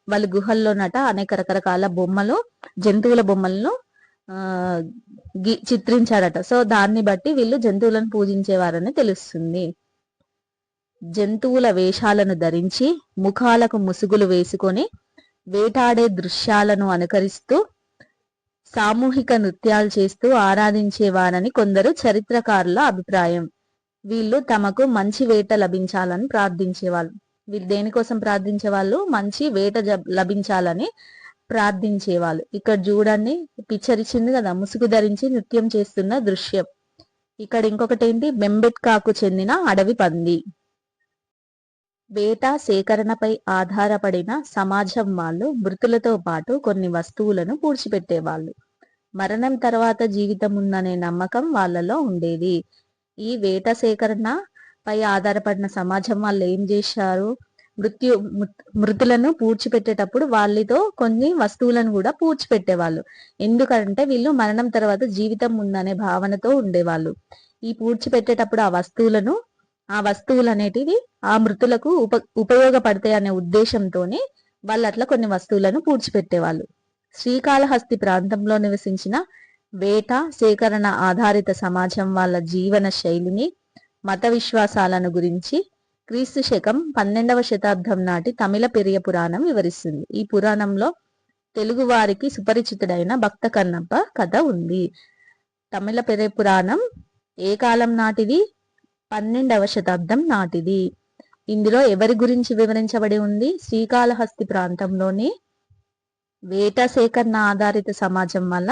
వాళ్ళు గుహల్లోనట అనేక రకరకాల బొమ్మలు, జంతువుల బొమ్మలను చిత్రించారట. సో దాన్ని బట్టి వీళ్ళు జంతువులను పూజించేవారని తెలుస్తుంది. జంతువుల వేషాలను ధరించి ముఖాలకు ముసుగులు వేసుకొని వేటాడే దృశ్యాలను అనుకరిస్తూ సామూహిక నృత్యాలు చేస్తూ ఆరాధించేవారని కొందరు చరిత్రకారుల అభిప్రాయం. వీళ్ళు తమకు మంచి వేట లభించాలని ప్రార్థించేవాళ్ళు. వీళ్ళు దేనికోసం ప్రార్థించేవాళ్ళు? మంచి వేట లభించాలని ప్రార్థించేవాళ్ళు. ఇక్కడ చూడండి, పిక్చర్ ఇచ్చింది కదా, ముసుగు ధరించి నృత్యం చేస్తున్న దృశ్యం. ఇక్కడ ఇంకొకటి ఏంటి, బెంబెట్కాకు చెందిన అడవి పంది. వేట సేకరణపై ఆధారపడిన సమాజం వాళ్ళు మృతులతో పాటు కొన్ని వస్తువులను పూడ్చిపెట్టేవాళ్ళు. మరణం తర్వాత జీవితం ఉందనే నమ్మకం వాళ్ళలో ఉండేది. ఈ వేట సేకరణ పై ఆధారపడిన సమాజం వాళ్ళు ఏం చేశారు, మృతులను పూడ్చిపెట్టేటప్పుడు వాళ్ళతో కొన్ని వస్తువులను కూడా పూడ్చిపెట్టేవాళ్ళు. ఎందుకంటే వీళ్ళు మరణం తర్వాత జీవితం ఉందనే భావనతో ఉండేవాళ్ళు. ఈ పూడ్చిపెట్టేటప్పుడు ఆ వస్తువులు అనేటివి ఆ మృతులకు ఉపయోగపడతాయి అనే ఉద్దేశంతోనే వాళ్ళు అట్లా కొన్ని వస్తువులను పూడ్చిపెట్టేవాళ్ళు. శ్రీకాళహస్తి ప్రాంతంలో నివసించిన వేట సేకరణ ఆధారిత సమాజం వాళ్ళ జీవన శైలిని, మత విశ్వాసాలను గురించి క్రీస్తు శకం 12వ శతాబ్దం నాటి తమిళ పెరియ పురాణం వివరిస్తుంది. ఈ పురాణంలో తెలుగు వారికి సుపరిచితుడైన భక్త కన్నప్ప కథ ఉంది. తమిళ పెరియ పురాణం ఏ కాలం నాటిది? 12వ శతాబ్దం నాటిది. ఇందులో ఎవరి గురించి వివరించబడి ఉంది? శ్రీకాళహస్తి ప్రాంతంలోని వేట సేకరణ ఆధారిత సమాజం వల్ల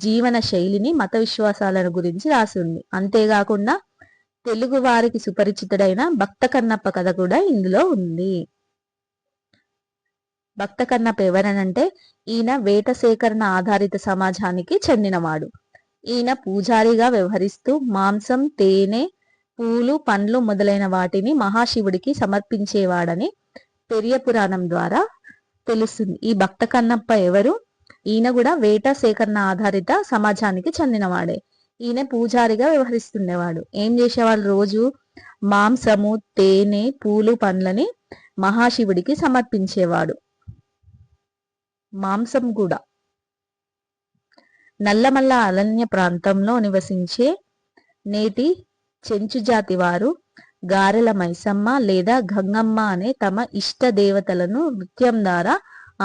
జీవన శైలిని, మత విశ్వాసాలను గురించి రాసి ఉంది. అంతేకాకుండా తెలుగు వారికి సుపరిచితుడైన భక్త కన్నప్ప కథ కూడా ఇందులో ఉంది. భక్త కన్నప్ప ఎవరనంటే ఈయన వేట సేకరణ ఆధారిత సమాజానికి చెందినవాడు. ఈయన పూజారిగా వ్యవహరిస్తూ మాంసం, తేనె, పూలు, పండ్లు మొదలైన వాటిని మహాశివుడికి సమర్పించేవాడని పెరియ పురాణం ద్వారా తెలుస్తుంది. ఈ భక్త కన్నప్ప ఎవరు? ఈయన కూడా వేట సేకరణ ఆధారిత సమాజానికి చెందినవాడే. ఈయన పూజారిగా వ్యవహరిస్తుండేవాడు. ఏం చేసేవాళ్ళు? రోజు మాంసము, తేనె, పూలు, పండ్లని మహాశివుడికి సమర్పించేవాడు. మాంసం కూడా. నల్లమల్ల అరణ్య ప్రాంతంలో నివసించే నేటి చెంచు జాతి వారు గారెల మైసమ్మ లేదా గంగమ్మ అనే తమ ఇష్ట దేవతలను నృత్యం ద్వారా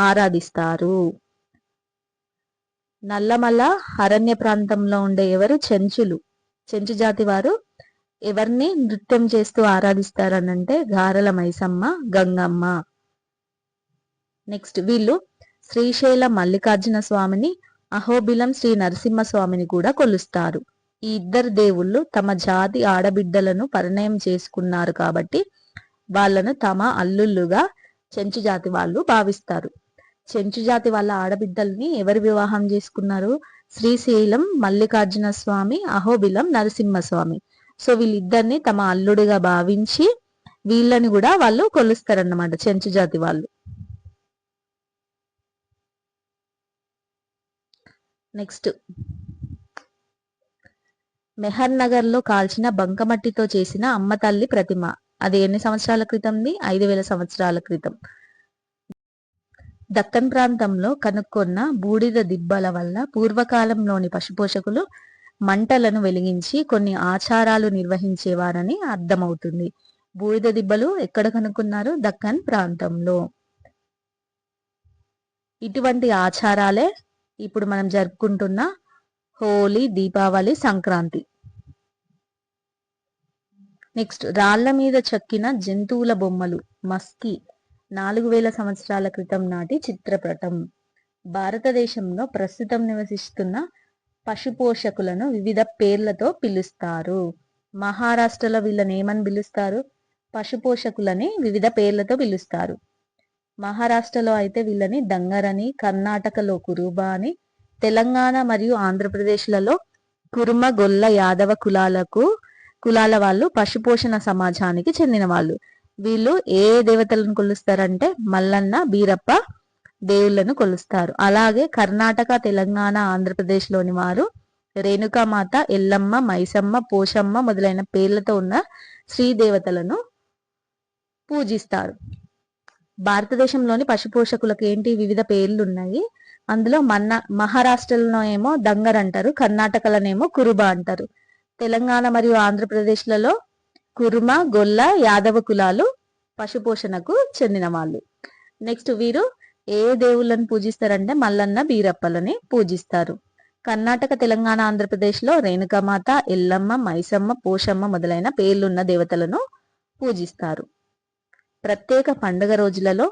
ఆరాధిస్తారు. నల్లమల్ల అరణ్య ప్రాంతంలో ఉండే ఎవరు? చెంచు జాతి వారు ఎవరిని నృత్యం చేస్తూ ఆరాధిస్తారనంటే గారెల మైసమ్మ, గంగమ్మ. నెక్స్ట్ వీళ్ళు శ్రీశైల మల్లికార్జున స్వామిని, అహోబిలం శ్రీ నరసింహ స్వామిని కూడా కొలుస్తారు. ఈ ఇద్దరు దేవుళ్ళు తమ జాతి ఆడబిడ్డలను పరిణయం చేసుకున్నారు కాబట్టి వాళ్ళను తమ అల్లుళ్ళుగా చెంచు జాతి వాళ్ళు భావిస్తారు. చెంచు జాతి వాళ్ళ ఆడబిడ్డల్ని ఎవరు వివాహం చేసుకున్నారు? శ్రీశైలం మల్లికార్జున స్వామి, అహోబిలం నరసింహస్వామి. సో వీళ్ళిద్దరిని తమ అల్లుడిగా భావించి వీళ్ళని కూడా వాళ్ళు కొలుస్తారన్నమాట చెంచు జాతి వాళ్ళు. నెక్స్ట్ మెహర్ నగర్ లో కాల్చిన బంకమట్టితో చేసిన అమ్మ తల్లి ప్రతిమ. అది ఎన్ని సంవత్సరాల క్రితంది? 5000 సంవత్సరాల క్రితం. దక్కన్ ప్రాంతంలో కనుక్కున్న బూడిద దిబ్బల వల్ల పూర్వకాలంలోని పశుపోషకులు మంటలను వెలిగించి కొన్ని ఆచారాలు నిర్వహించేవారని అర్థమవుతుంది. బూడిద దిబ్బలు ఎక్కడ కనుక్కున్నారు? దక్కన్ ప్రాంతంలో. ఇటువంటి ఆచారాలే ఇప్పుడు మనం జరుపుకుంటున్న హోలీ, దీపావళి, సంక్రాంతి. నెక్స్ట్ రాళ్ల మీద చెక్కిన జంతువుల బొమ్మలు మస్కి 4000 సంవత్సరాల క్రితం నాటి చిత్రపటం. భారతదేశంలో ప్రస్తుతం నివసిస్తున్న పశుపోషకులను వివిధ పేర్లతో పిలుస్తారు. మహారాష్ట్రలో వీళ్ళని ఏమని పిలుస్తారు? పశుపోషకులని వివిధ పేర్లతో పిలుస్తారు. మహారాష్ట్రలో అయితే వీళ్ళని దంగరని, కర్ణాటకలో కురుబా అని, తెలంగాణ మరియు ఆంధ్రప్రదేశ్లలో కురుమ, గొల్ల, యాదవ కులాల వాళ్ళు పశుపోషణ సమాజానికి చెందిన వాళ్ళు. వీళ్ళు ఏ దేవతలను కొలుస్తారంటే మల్లన్న, బీరప్ప దేవుళ్లను కొలుస్తారు. అలాగే కర్ణాటక, తెలంగాణ, ఆంధ్రప్రదేశ్ లోని వారు రేణుకామాత, ఎల్లమ్మ, మైసమ్మ, పోషమ్మ మొదలైన పేర్లతో ఉన్న శ్రీ దేవతలను పూజిస్తారు. భారతదేశంలోని పశుపోషకులకు ఏంటి వివిధ పేర్లు ఉన్నాయి. అందులో మహారాష్ట్రలో ఏమో దంగర్ అంటారు, కర్ణాటకలోనేమో కురుబా అంటారు. తెలంగాణ మరియు ఆంధ్రప్రదేశ్లలో కురుమ, గొల్ల, యాదవ కులాలు పశుపోషణకు చెందిన వాళ్ళు. నెక్స్ట్ వీరు ఏ దేవుళ్ళని పూజిస్తారంటే మల్లన్న, బీరప్పలని పూజిస్తారు. కర్ణాటక, తెలంగాణ, ఆంధ్రప్రదేశ్లో రేణుకామాత, ఎల్లమ్మ, మైసమ్మ, పోషమ్మ మొదలైన పేర్లున్న దేవతలను పూజిస్తారు. ప్రత్యేక పండుగ రోజులలో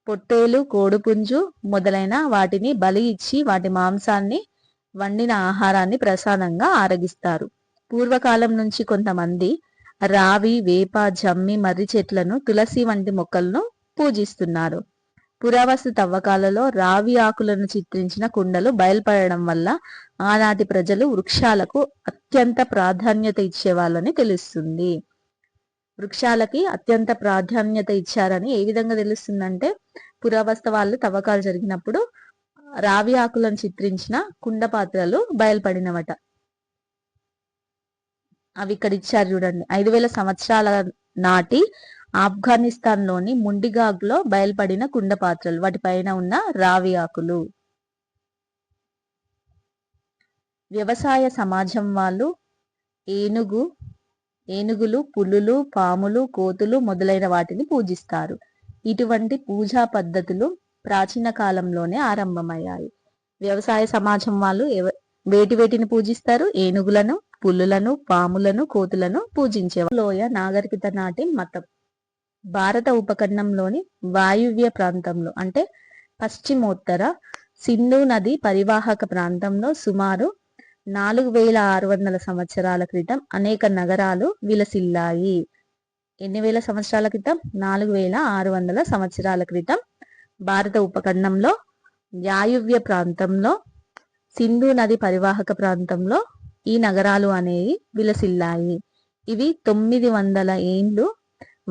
పొట్టేలు, కోడిపుంజు మొదలైన వాటిని బలి ఇచ్చి వాటి మాంసాన్ని, వండిన ఆహారాన్ని ప్రసాదంగా ఆరగిస్తారు. పూర్వకాలం నుంచి కొంతమంది రావి, వేప, జమ్మి, మర్రి చెట్లను, తులసి వంటి మొక్కలను పూజిస్తున్నారు. పురావస్తు తవ్వకాలలో రావి ఆకులను చిత్రించిన కుండలు బయలుపడడం వల్ల ఆనాటి ప్రజలు వృక్షాలకు అత్యంత ప్రాధాన్యత ఇచ్చేవాళ్ళని తెలుస్తుంది. వృక్షాలకి అత్యంత ప్రాధాన్యత ఇచ్చారని ఏ విధంగా తెలుస్తుందంటే, పురావస్తు వాళ్ళు తవ్వకాలు జరిగినప్పుడు రావి ఆకులను చిత్రించిన కుండ పాత్రలు బయలుపడినవట. అవి ఇక్కడ ఇచ్చారు చూడండి. 5000 సంవత్సరాల నాటి ఆఫ్ఘనిస్తాన్ లోని ముండిగాగ్ లో బయలుపడిన కుండ పాత్రలు, వాటిపైన ఉన్న రావి ఆకులు. వ్యవసాయ సమాజం వాళ్ళు ఏనుగులు, పులులు, పాములు, కోతులు మొదలైన వాటిని పూజిస్తారు. ఇటువంటి పూజా పద్ధతులు ప్రాచీన కాలంలోనే ఆరంభమయ్యాయి. వ్యవసాయ సమాజం వాళ్ళు వేటిని పూజిస్తారు? ఏనుగులను, పులులను, పాములను, కోతులను పూజించేవారు. లోయ నాగరికత నాటి మతం. భారత ఉపఖండంలోని వాయువ్య ప్రాంతంలో అంటే పశ్చిమోత్తర సింధు నది పరివాహక ప్రాంతంలో సుమారు 4600 సంవత్సరాల క్రితం అనేక నగరాలు విలసిల్లాయి. ఎన్ని వేల సంవత్సరాల క్రితం? 4600 సంవత్సరాల క్రితం భారత ఉపఖండంలో వాయువ్య ప్రాంతంలో సింధు నది పరివాహక ప్రాంతంలో ఈ నగరాలు అనేవి విలసిల్లాయి. ఇవి 900 ఏండ్లు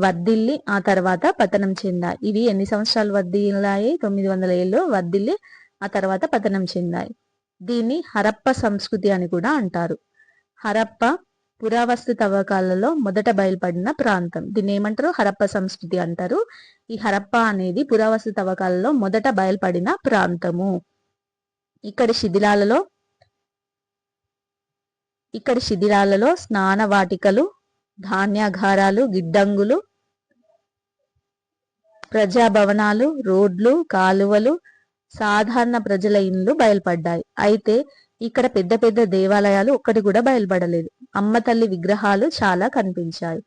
వర్ధిల్లి ఆ తర్వాత పతనం చెందాయి. ఇవి ఎన్ని సంవత్సరాలు వర్ధిల్లాయి? 900 ఏళ్ళు వర్ధిల్లి ఆ తర్వాత పతనం చెందాయి. దీన్ని హరప్ప సంస్కృతి అని కూడా అంటారు. హరప్ప పురావస్తు తవ్వకాలలో మొదట బయలుపడిన ప్రాంతం. దీన్ని ఏమంటారు? హరప్ప సంస్కృతి అంటారు. ఈ హరప్ప అనేది పురావస్తు తవ్వకాలలో మొదట బయలుపడిన ప్రాంతము. ఇక్కడి శిథిలాలలో స్నాన వాటికలు, ధాన్యాగారాలు, గిడ్డంగులు, ప్రజాభవనాలు, రోడ్లు, కాలువలు, సాధారణ ప్రజల ఇండ్లు బయలుపడ్డాయి. అయితే ఇక్కడ పెద్ద పెద్ద దేవాలయాలు ఒక్కటి కూడా బయలుపడలేదు. అమ్మ తల్లి విగ్రహాలు చాలా కనిపించాయి.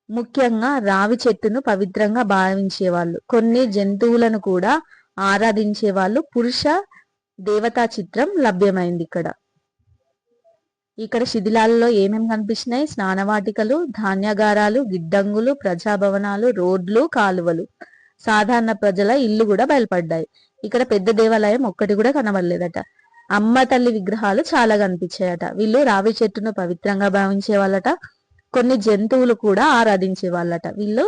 ముఖ్యంగా రావి చెట్టును పవిత్రంగా భావించేవాళ్ళు. కొన్ని జంతువులను కూడా ఆరాధించే వాళ్ళు. పురుష దేవతా చిత్రం లభ్యమైంది ఇక్కడ శిథిలాలలో ఏమేమి కనిపించినాయి? స్నానవాటికలు, ధాన్యాగారాలు, గిడ్డంగులు, ప్రజాభవనాలు, రోడ్లు, కాలువలు, సాధారణ ప్రజల ఇల్లు కూడా బయలుపడ్డాయి. ఇక్కడ పెద్ద దేవాలయం ఒక్కటి కూడా కనబడలేదట. అమ్మ తల్లి విగ్రహాలు చాలా కనిపించాయట. వీళ్ళు రావి చెట్టును పవిత్రంగా భావించే వాళ్ళట. కొన్ని జంతువులు కూడా ఆరాధించే వాళ్ళట. వీళ్ళు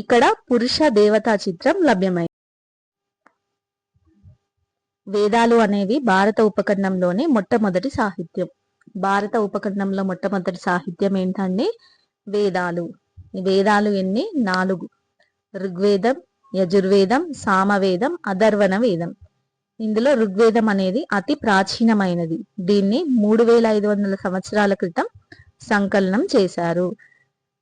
ఇక్కడ పురుష దేవతా చిత్రం లభ్యమైంది. వేదాలు అనేవి భారత ఉపఖండంలోని మొట్టమొదటి సాహిత్యం. భారత ఉపఖండంలో మొట్టమొదటి సాహిత్యం ఏంటండి? వేదాలు. వేదాలు ఎన్ని? 4. ఋగ్వేదం, యజుర్వేదం, సామవేదం, అథర్వణ వేదం. ఇందులో ఋగ్వేదం అనేది అతి ప్రాచీనమైనది. దీన్ని 3500 సంవత్సరాల క్రితం సంకలనం చేశారు.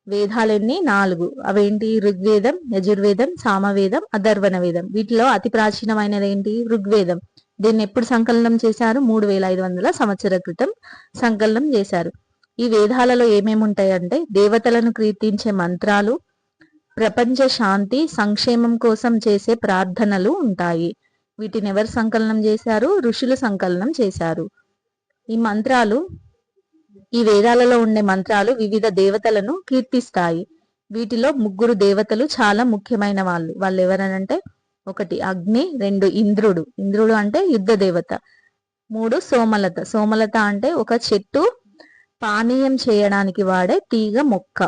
వేదాలు ఎన్ని? 4. అవేంటి? ఋగ్వేదం, యజుర్వేదం, సామవేదం, అథర్వణ వేదం. వీటిలో అతి ప్రాచీనమైనది ఏంటి? ఋగ్వేదం. దీన్ని ఎప్పుడు సంకలనం చేశారు? 3500 సంవత్సరాల క్రితం సంకలనం చేశారు. ఈ వేదాలలో ఏమేమి ఉంటాయంటే, దేవతలను కీర్తించే మంత్రాలు, ప్రపంచ శాంతి సంక్షేమం కోసం చేసే ప్రార్థనలు ఉంటాయి. వీటిని ఎవరు సంకలనం చేశారు? ఋషులు సంకలనం చేశారు. ఈ వేదాలలో ఉండే మంత్రాలు వివిధ దేవతలను కీర్తిస్తాయి. వీటిలో 3 దేవతలు చాలా ముఖ్యమైన వాళ్ళు ఎవరనంటే, 1 అగ్ని, 2 ఇంద్రుడు. ఇంద్రుడు అంటే యుద్ధ దేవత. 3 సోమలత. సోమలత అంటే ఒక చెట్టు పానీయం చేయడానికి వాడే తీగ మొక్క.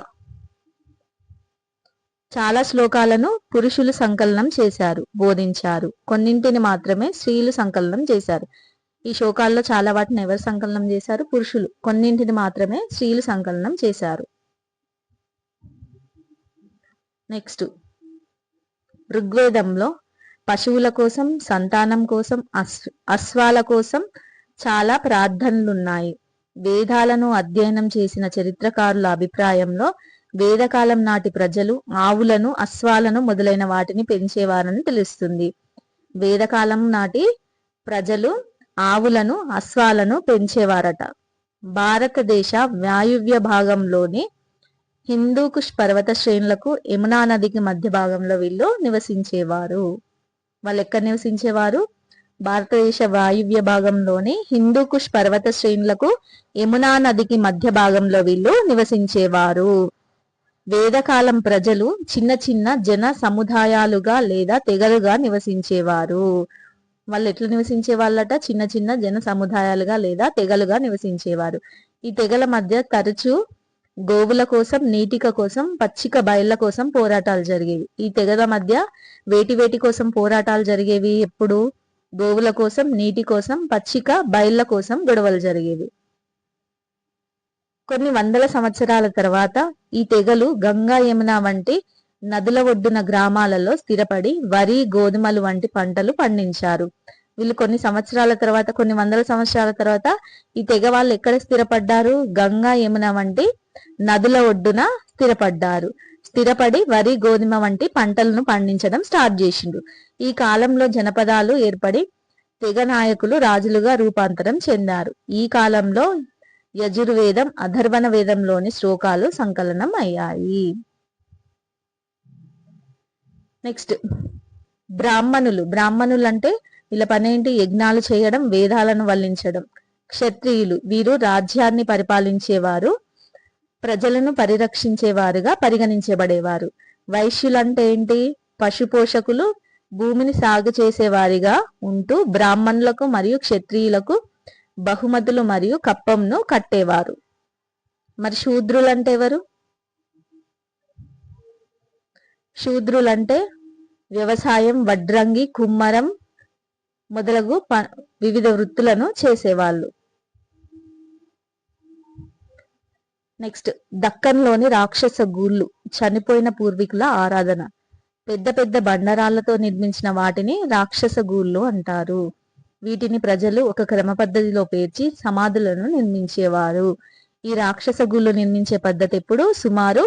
చాలా శ్లోకాలను పురుషులు సంకలనం చేశారు, బోధించారు. కొన్నింటిని మాత్రమే స్త్రీలు సంకలనం చేశారు. ఈ శ్లోకాల్లో చాలా వాటిని ఎవరు సంకలనం చేశారు? పురుషులు. కొన్నింటిని మాత్రమే స్త్రీలు సంకలనం చేశారు. నెక్స్ట్, ఋగ్వేదంలో పశువుల కోసం, సంతానం కోసం, అశ్వాల కోసం చాలా ప్రార్థనలున్నాయి. వేదాలను అధ్యయనం చేసిన చరిత్రకారుల అభిప్రాయంలో వేదకాలం నాటి ప్రజలు ఆవులను, అశ్వాలను మొదలైన వాటిని పెంచేవారని తెలుస్తుంది. వేదకాలం నాటి ప్రజలు ఆవులను, అశ్వాలను పెంచేవారట. భారతదేశ వాయువ్య భాగంలోని హిందూకుష్ పర్వత శ్రేణులకు యమునా నదికి మధ్య భాగంలో వీళ్ళు నివసించేవారు. వాళ్ళు ఎక్కడ నివసించేవారు? భారతదేశ వాయువ్య భాగంలోని హిందూకుష్ పర్వత శ్రేణులకు యమునా నదికి మధ్య భాగంలో వీళ్ళు నివసించేవారు. వేదకాలం ప్రజలు చిన్న చిన్న జన సముదాయాలుగా లేదా తెగలుగా నివసించేవారు. వాళ్ళు ఎట్లా నివసించే వాళ్ళట? చిన్న చిన్న జన సముదాయాలుగా లేదా తెగలుగా నివసించేవారు. ఈ తెగల మధ్య తరచూ గోవుల కోసం, నీటిక కోసం, పచ్చిక బయళ్ల కోసం పోరాటాలు జరిగేవి. ఈ తెగల మధ్య వేటి కోసం పోరాటాలు జరిగేవి? ఎప్పుడు? గోవుల కోసం, నీటి కోసం, పచ్చిక బయళ్ల కోసం గొడవలు జరిగేవి. కొన్ని వందల సంవత్సరాల తర్వాత ఈ తెగలు గంగా, యమున వంటి నదుల ఒడ్డున గ్రామాలలో స్థిరపడి వరి, గోధుమలు వంటి పంటలు పండించారు. వీళ్ళు కొన్ని వందల సంవత్సరాల తర్వాత ఈ తెగ వాళ్ళు ఎక్కడ స్థిరపడ్డారు? గంగా, యమున వంటి నదుల ఒడ్డున స్థిరపడి వరి, గోధుమ వంటి పంటలను పండించడం స్టార్ట్ చేసిండ్రు. ఈ కాలంలో జనపదాలు ఏర్పడి తెగ నాయకులు రాజులుగా రూపాంతరం చెందారు. ఈ కాలంలో యజుర్వేదం, అథర్వణ వేదంలోని శ్లోకాలు సంకలనం అయ్యాయి. నెక్స్ట్ బ్రాహ్మణులు అంటే వీళ్ళ పనేంటి? యజ్ఞాలు చేయడం, వేదాలను వల్లించడం. క్షత్రియులు వీరు రాజ్యాన్ని పరిపాలించేవారు, ప్రజలను పరిరక్షించేవారుగా పరిగణించబడేవారు. వైశ్యులంటే ఏంటి? పశుపోషకులు, భూమిని సాగు చేసేవారిగా ఉంటూ బ్రాహ్మణులకు మరియు క్షత్రియులకు బహుమతులు మరియు కప్పంను కట్టేవారు. మరి శూద్రులంటే ఎవరు? శూద్రులంటే వ్యవసాయం, వడ్రంగి, కుమ్మరం మొదలగు వివిధ వృత్తులను చేసేవాళ్ళు. నెక్స్ట్ దక్కన్లోని రాక్షస గూళ్ళు, చనిపోయిన పూర్వీకుల ఆరాధన. పెద్ద పెద్ద బండరాళ్లతో నిర్మించిన వాటిని రాక్షస గూళ్ళు అంటారు. వీటిని ప్రజలు ఒక క్రమ పద్ధతిలో పేర్చి సమాధులను నిర్మించేవారు. ఈ రాక్షస గూళ్ళు నిర్మించే పద్ధతి ఎప్పుడు? సుమారు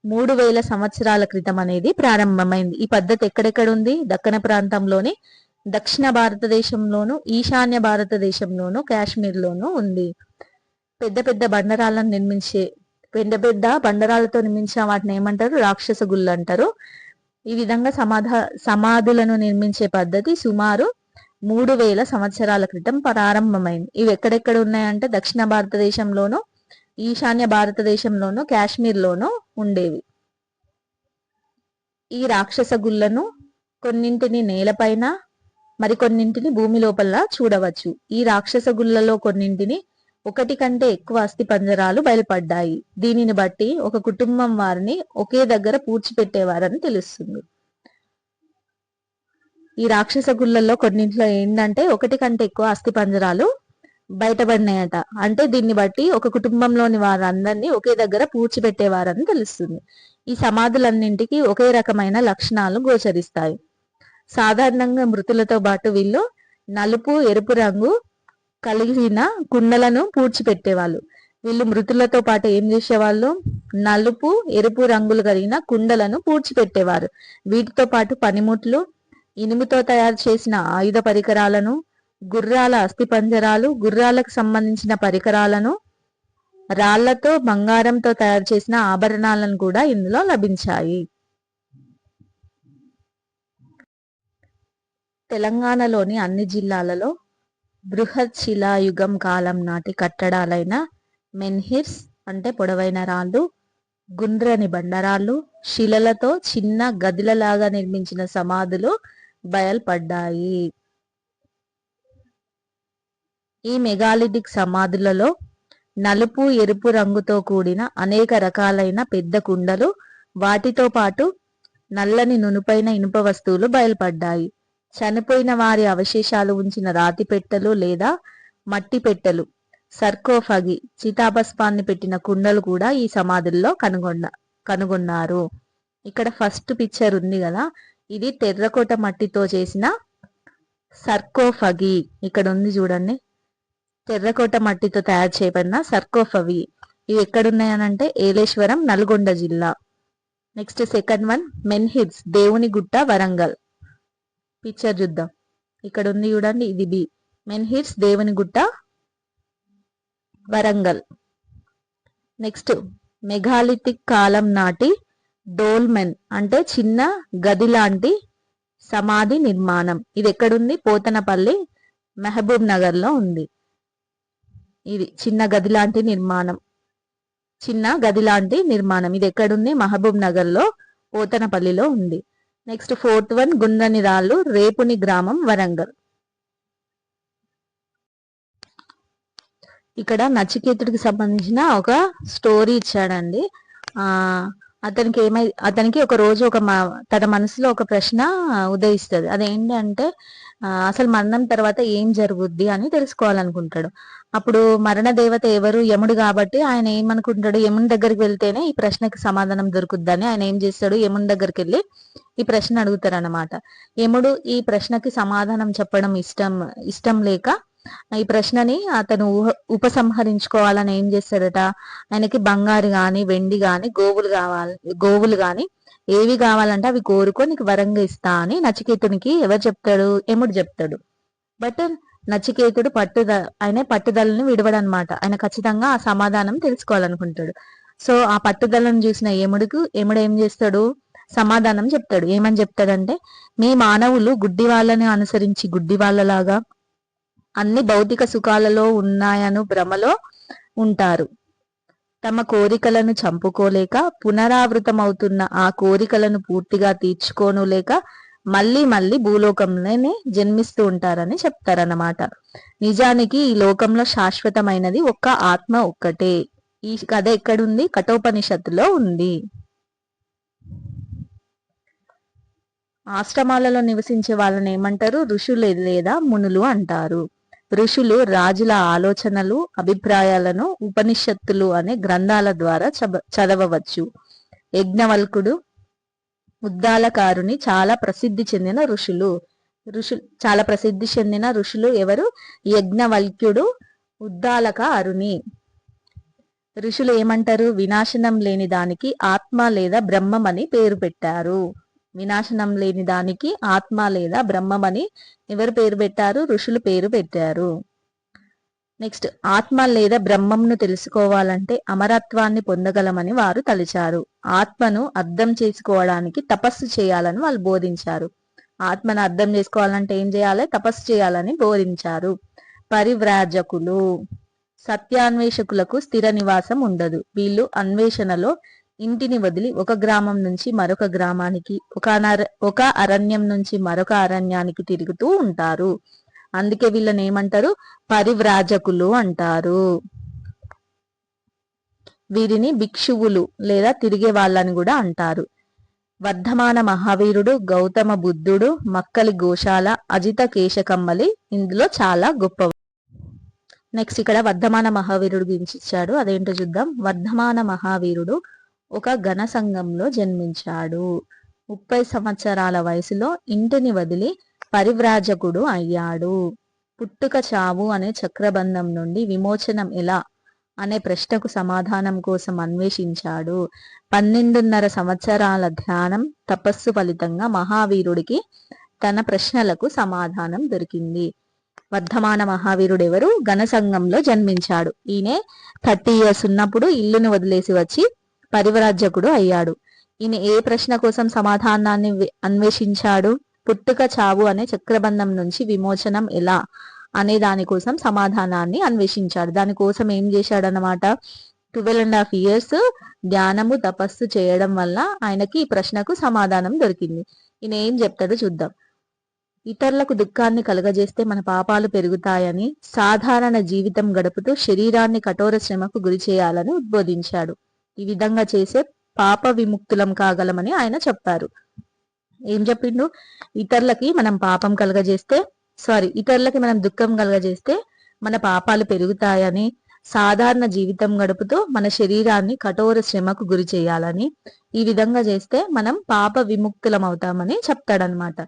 3000 సంవత్సరాల క్రితం అనేది ప్రారంభమైంది. ఈ పద్ధతి ఎక్కడెక్కడ ఉంది? దక్కన ప్రాంతంలోని దక్షిణ భారతదేశంలోను, ఈశాన్య భారతదేశంలోను, కాశ్మీర్లోను ఉంది. పెద్ద పెద్ద బండరాళ్లతో నిర్మించిన వాటిని ఏమంటారు? రాక్షస గుళ్ళు అంటారు. ఈ విధంగా సమాధులను నిర్మించే పద్ధతి సుమారు 3000 సంవత్సరాల క్రితం ప్రారంభమైంది. ఇవి ఎక్కడెక్కడ ఉన్నాయంటే దక్షిణ భారతదేశంలోను, ఈశాన్య భారతదేశంలోను, కాశ్మీర్లోను ఉండేవి. ఈ రాక్షస గుళ్ళను కొన్నింటిని నేలపైన, మరికొన్నింటిని భూమి లోపల చూడవచ్చు. ఈ రాక్షస గుళ్ళలో కొన్నింటిని ఒకటి కంటే ఎక్కువ అస్థి పంజరాలు బయలుపడ్డాయి. దీనిని బట్టి ఒక కుటుంబం వారిని ఒకే దగ్గర పూడ్చిపెట్టేవారని తెలుస్తుంది. ఈ రాక్షస గుళ్ళల్లో కొన్నింట్లో ఏంటంటే ఒకటి కంటే ఎక్కువ అస్థి పంజరాలు బయటపడినాయట. అంటే దీన్ని బట్టి ఒక కుటుంబంలోని వారందరినీ ఒకే దగ్గర పూడ్చిపెట్టేవారని తెలుస్తుంది. ఈ సమాధులన్నింటికి ఒకే రకమైన లక్షణాలు గోచరిస్తాయి. సాధారణంగా మృతులతో పాటు వీళ్ళు నలుపు, ఎరుపు రంగు కలిగిన కుండలను పూడ్చిపెట్టేవాళ్ళు. వీళ్ళు మృతులతో పాటు ఏం చేసేవాళ్ళు? నలుపు, ఎరుపు రంగులు కలిగిన కుండలను పూడ్చిపెట్టేవారు. వీటితో పాటు పనిముట్లు, ఇనుముతో తయారు చేసిన ఆయుధ పరికరాలను, గుర్రాల అస్థిపంజరాలు, గుర్రాలకు సంబంధించిన పరికరాలను, రాళ్లతో, బంగారంతో తయారు చేసిన ఆభరణాలను కూడా ఇందులో లభించాయి. తెలంగాణలోని అన్ని జిల్లాలలో బృహత్ శిలాయుగం కాలం నాటి కట్టడాలైన మెన్హిర్స్ అంటే పొడవైన రాళ్ళు, గుండ్రని బండరాళ్ళు, శిలలతో చిన్న గదిలలాగా నిర్మించిన సమాధులు బయల్పడ్డాయి. ఈ మెగాలిటిక్ సమాధులలో నలుపు, ఎరుపు రంగుతో కూడిన అనేక రకాలైన పెద్ద కుండలు, వాటితో పాటు నల్లని నునుపైన ఇనుప వస్తువులు బయల్పడ్డాయి. చనిపోయిన వారి అవశేషాలు ఉంచిన రాతి పెట్టెలు లేదా మట్టి పెట్టెలు, సర్కోఫగి, చితాభస్మాన్ని పెట్టిన కుండలు కూడా ఈ సమాధుల్లో కనుగొన్నారు. ఇక్కడ ఫస్ట్ పిక్చర్ ఉంది కదా, ఇది టెర్రకోట మట్టితో చేసిన సర్కోఫగి. ఇక్కడ ఉంది చూడండి, టెర్రకోట మట్టితో తయారు చేయబడిన సర్కోఫగి. ఇవి ఎక్కడున్నాయనంటే ఏలేశ్వరం, నల్గొండ జిల్లా. నెక్స్ట్ సెకండ్ వన్ మెన్హిర్స్, దేవుని గుట్ట, వరంగల్. పిక్చర్ చూద్దాం, ఇక్కడ ఉంది చూడండి, ఇది బి. మెన్హిర్స్, దేవుని గుట్ట, వరంగల్. నెక్స్ట్ మెగాలిటిక్ కాలం నాటి డోల్మెన్ అంటే చిన్న గది లాంటి సమాధి నిర్మాణం. ఇది ఎక్కడుంది? పోతనపల్లి మహబూబ్ నగర్ లో ఉంది. ఇది చిన్న గది లాంటి నిర్మాణం ఇది ఎక్కడుంది? మహబూబ్ నగర్ లో పోతనపల్లిలో ఉంది. నెక్స్ట్ 4th వన్ గుండ్రని రాళ్ళు, రేపుని గ్రామం, వరంగల్. ఇక్కడ నచికేతుడికి సంబంధించిన ఒక స్టోరీ ఇచ్చాడండి. అతనికి ఒక రోజు తన మనసులో ఒక ప్రశ్న ఉదయిస్తుంది. అదేంటి అంటే అసలు మరణం తర్వాత ఏం జరుగుద్ది అని తెలుసుకోవాలనుకుంటాడు. అప్పుడు మరణ దేవత ఎవరు? యముడు. కాబట్టి ఆయన ఏమనుకుంటాడు? యముని దగ్గరికి వెళ్తేనే ఈ ప్రశ్నకి సమాధానం దొరుకుద్దని ఆయన ఏం చేస్తాడు? యముని దగ్గరికి వెళ్ళి ఈ ప్రశ్న అడుగుతారన్నమాట. యముడు ఈ ప్రశ్నకి సమాధానం చెప్పడం ఇష్టం లేక ఈ ప్రశ్నని అతను ఉపసంహరించుకోవాలని ఏం చేస్తాడట? ఆయనకి బంగారు గాని, వెండి గాని, గోవులు గాని ఏవి కావాలంటే అవి కోరుకో, నీకు వరంగా ఇస్తా అని నచికేతునికి ఎవరు చెప్తాడు? యముడు చెప్తాడు. బట్ నచికేతుడు పట్టుదలని విడవడనమాట. ఆయన ఖచ్చితంగా ఆ సమాధానం తెలుసుకోవాలనుకుంటాడు. సో ఆ పట్టుదలను చూసిన యముడు ఏం చేస్తాడు? సమాధానం చెప్తాడు. ఏమని చెప్తాడంటే, మీ మానవులు గుడ్డి వాళ్ళని అనుసరించి గుడ్డి వాళ్ళలాగా అన్ని భౌతిక సుఖాలలో ఉన్నాయను భ్రమలో ఉంటారు. తమ కోరికలను చంపుకోలేక పునరావృతమవుతున్న ఆ కోరికలను పూర్తిగా తీర్చుకోను లేక మళ్ళీ మళ్ళీ భూలోకంలోనే జన్మిస్తూ ఉంటారని చెప్తారన్నమాట. నిజానికి ఈ లోకంలో శాశ్వతమైనది ఒక్క ఆత్మ ఒక్కటే. ఈ కథ ఎక్కడుంది? కఠోపనిషత్తులో ఉంది. ఆశ్రమాలలో నివసించే వాళ్ళని ఏమంటారు? ఋషులు లేదా మునులు అంటారు. ఋషులు రాజుల ఆలోచనలు, అభిప్రాయాలను ఉపనిషత్తులు అనే గ్రంథాల ద్వారా చదవవచ్చు. యజ్ఞవల్కుడు, ఉద్దాలకారుని చాలా ప్రసిద్ధి చెందిన ఋషులు ఎవరు? యజ్ఞవల్క్యుడు, ఉద్దాలకారుని. ఋషులు ఏమంటారు? వినాశనం లేని దానికి ఆత్మ లేదా బ్రహ్మం అని పేరు పెట్టారు. వినాశనం లేని దానికి ఆత్మ లేదా బ్రహ్మం అని ఎవరు పేరు పెట్టారు? ఋషులు పేరు పెట్టారు. నెక్స్ట్, ఆత్మ లేదా బ్రహ్మంను తెలుసుకోవాలంటే అమరత్వాన్ని పొందగలమని వారు తలిచారు. ఆత్మను అర్థం చేసుకోవడానికి తపస్సు చేయాలని వాళ్ళు బోధించారు. ఆత్మను అర్థం చేసుకోవాలంటే ఏం చేయాలి? తపస్సు చేయాలని బోధించారు. పరివ్రాజకులు, సత్యాన్వేషకులకు స్థిర నివాసం ఉండదు. వీళ్ళు అన్వేషణలో ఇంటిని వదిలి ఒక గ్రామం నుంచి మరొక గ్రామానికి, ఒక అరణ్యం నుంచి మరొక అరణ్యానికి తిరుగుతూ ఉంటారు. అందుకే వీళ్ళని ఏమంటారు? పరివ్రాజకులు అంటారు. వీరిని భిక్షువులు లేదా తిరిగే వాళ్ళని కూడా అంటారు. వర్ధమాన మహావీరుడు, గౌతమ బుద్ధుడు, మక్కలి గోశాల, అజిత కేశకమ్మలి ఇందులో చాలా గొప్ప. నెక్స్ట్ ఇక్కడ వర్ధమాన మహావీరుడు గురించి ఇచ్చాడు. అదేంటో చూద్దాం. వర్ధమాన మహావీరుడు ఒక ఘన సంఘంలో జన్మించాడు. 30 సంవత్సరాల వయసులో ఇంటిని వదిలి పరివ్రాజకుడు అయ్యాడు. పుట్టుక చావు అనే చక్రబంధం నుండి విమోచనం ఎలా అనే ప్రశ్నకు సమాధానం కోసం అన్వేషించాడు. 12.5 సంవత్సరాల ధ్యానం, తపస్సు ఫలితంగా మహావీరుడికి తన ప్రశ్నలకు సమాధానం దొరికింది. వర్ధమాన మహావీరుడు ఎవరు? ఘనసంఘంలో జన్మించాడు. ఈయన 30 years ఉన్నప్పుడు ఇల్లును వదిలేసి వచ్చి పరివ్రాజకుడు అయ్యాడు. ఈయన ఏ ప్రశ్న కోసం సమాధానాన్ని అన్వేషించాడు? పుట్టుక చావు అనే చక్రబంధం నుంచి విమోచనం ఎలా అనే దానికోసం సమాధానాన్ని అన్వేషించాడు. దానికోసం ఏం చేశాడనమాట? 12.5 years ధ్యానము, తపస్సు చేయడం వల్ల ఆయనకి ఈ ప్రశ్నకు సమాధానం దొరికింది. ఈయన ఏం చెప్తాడో చూద్దాం. ఇతరులకు దుఃఖాన్ని కలగజేస్తే మన పాపాలు పెరుగుతాయని, సాధారణ జీవితం గడుపుతూ శరీరాన్ని కఠోర శ్రమకు గురి చేయాలని ఉద్బోధించాడు. ఈ విధంగా చేసే పాప విముక్తులం కాగలమని ఆయన చెప్పారు. ఏం చెప్పిండు? ఇతరులకి మనం దుఃఖం కలగజేస్తే మన పాపాలు పెరుగుతాయని, సాధారణ జీవితం గడుపుతూ మన శరీరాన్ని కఠోర శ్రమకు గురి చేయాలని, ఈ విధంగా చేస్తే మనం పాప విముక్తులం అవుతామని చెప్తాడనమాట.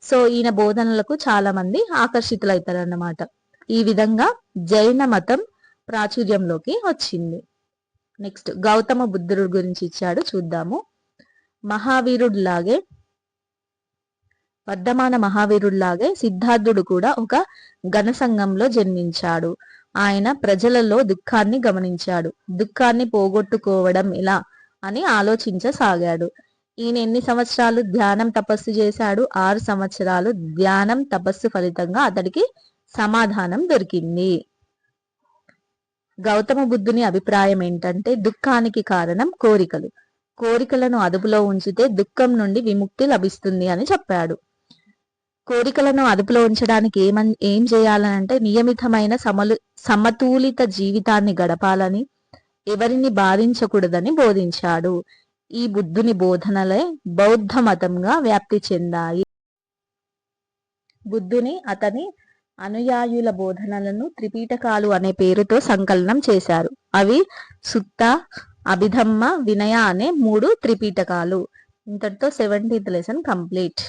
సో ఈయన బోధనలకు చాలా మంది ఆకర్షితులవుతారన్నమాట. ఈ విధంగా జైన మతం ప్రాచుర్యంలోకి వచ్చింది. నెక్స్ట్, గౌతమ బుద్ధుడు గురించి ఇచ్చాడు, చూద్దాము. వర్ధమాన మహావీరుడిలాగే సిద్ధార్థుడు కూడా ఒక ఘనసంఘంలో జన్మించాడు. ఆయన ప్రజలలో దుఃఖాన్ని గమనించాడు. దుఃఖాన్ని పోగొట్టుకోవడం ఎలా అని ఆలోచించసాగాడు. ఈయన ఎన్ని సంవత్సరాలు ధ్యానం తపస్సు చేశాడు? 6 సంవత్సరాలు ధ్యానం తపస్సు ఫలితంగా అతడికి సమాధానం దొరికింది. గౌతమ బుద్ధుని అభిప్రాయం ఏంటంటే దుఃఖానికి కారణం కోరికలు. కోరికలను అదుపులో ఉంచితే దుఃఖం నుండి విముక్తి లభిస్తుంది అని చెప్పాడు. కోరికలను అదుపులో ఉంచడానికి ఏం చేయాలనంటే నియమితమైన సమతులిత జీవితాన్ని గడపాలని, ఎవరిని బాధించకూడదని బోధించాడు. ఈ బుద్ధుని బోధనలే బౌద్ధ మతంగా వ్యాప్తి చెందాయి. బుద్ధుని అతని అనుయాయుల బోధనలను త్రిపీటకాలు అనే పేరుతో సంకలనం చేశారు. అవి సుత్త, అభిధమ్మ, వినయ అనే 3 త్రిపీటకాలు. ఇంతటితో 17th లెసన్ కంప్లీట్.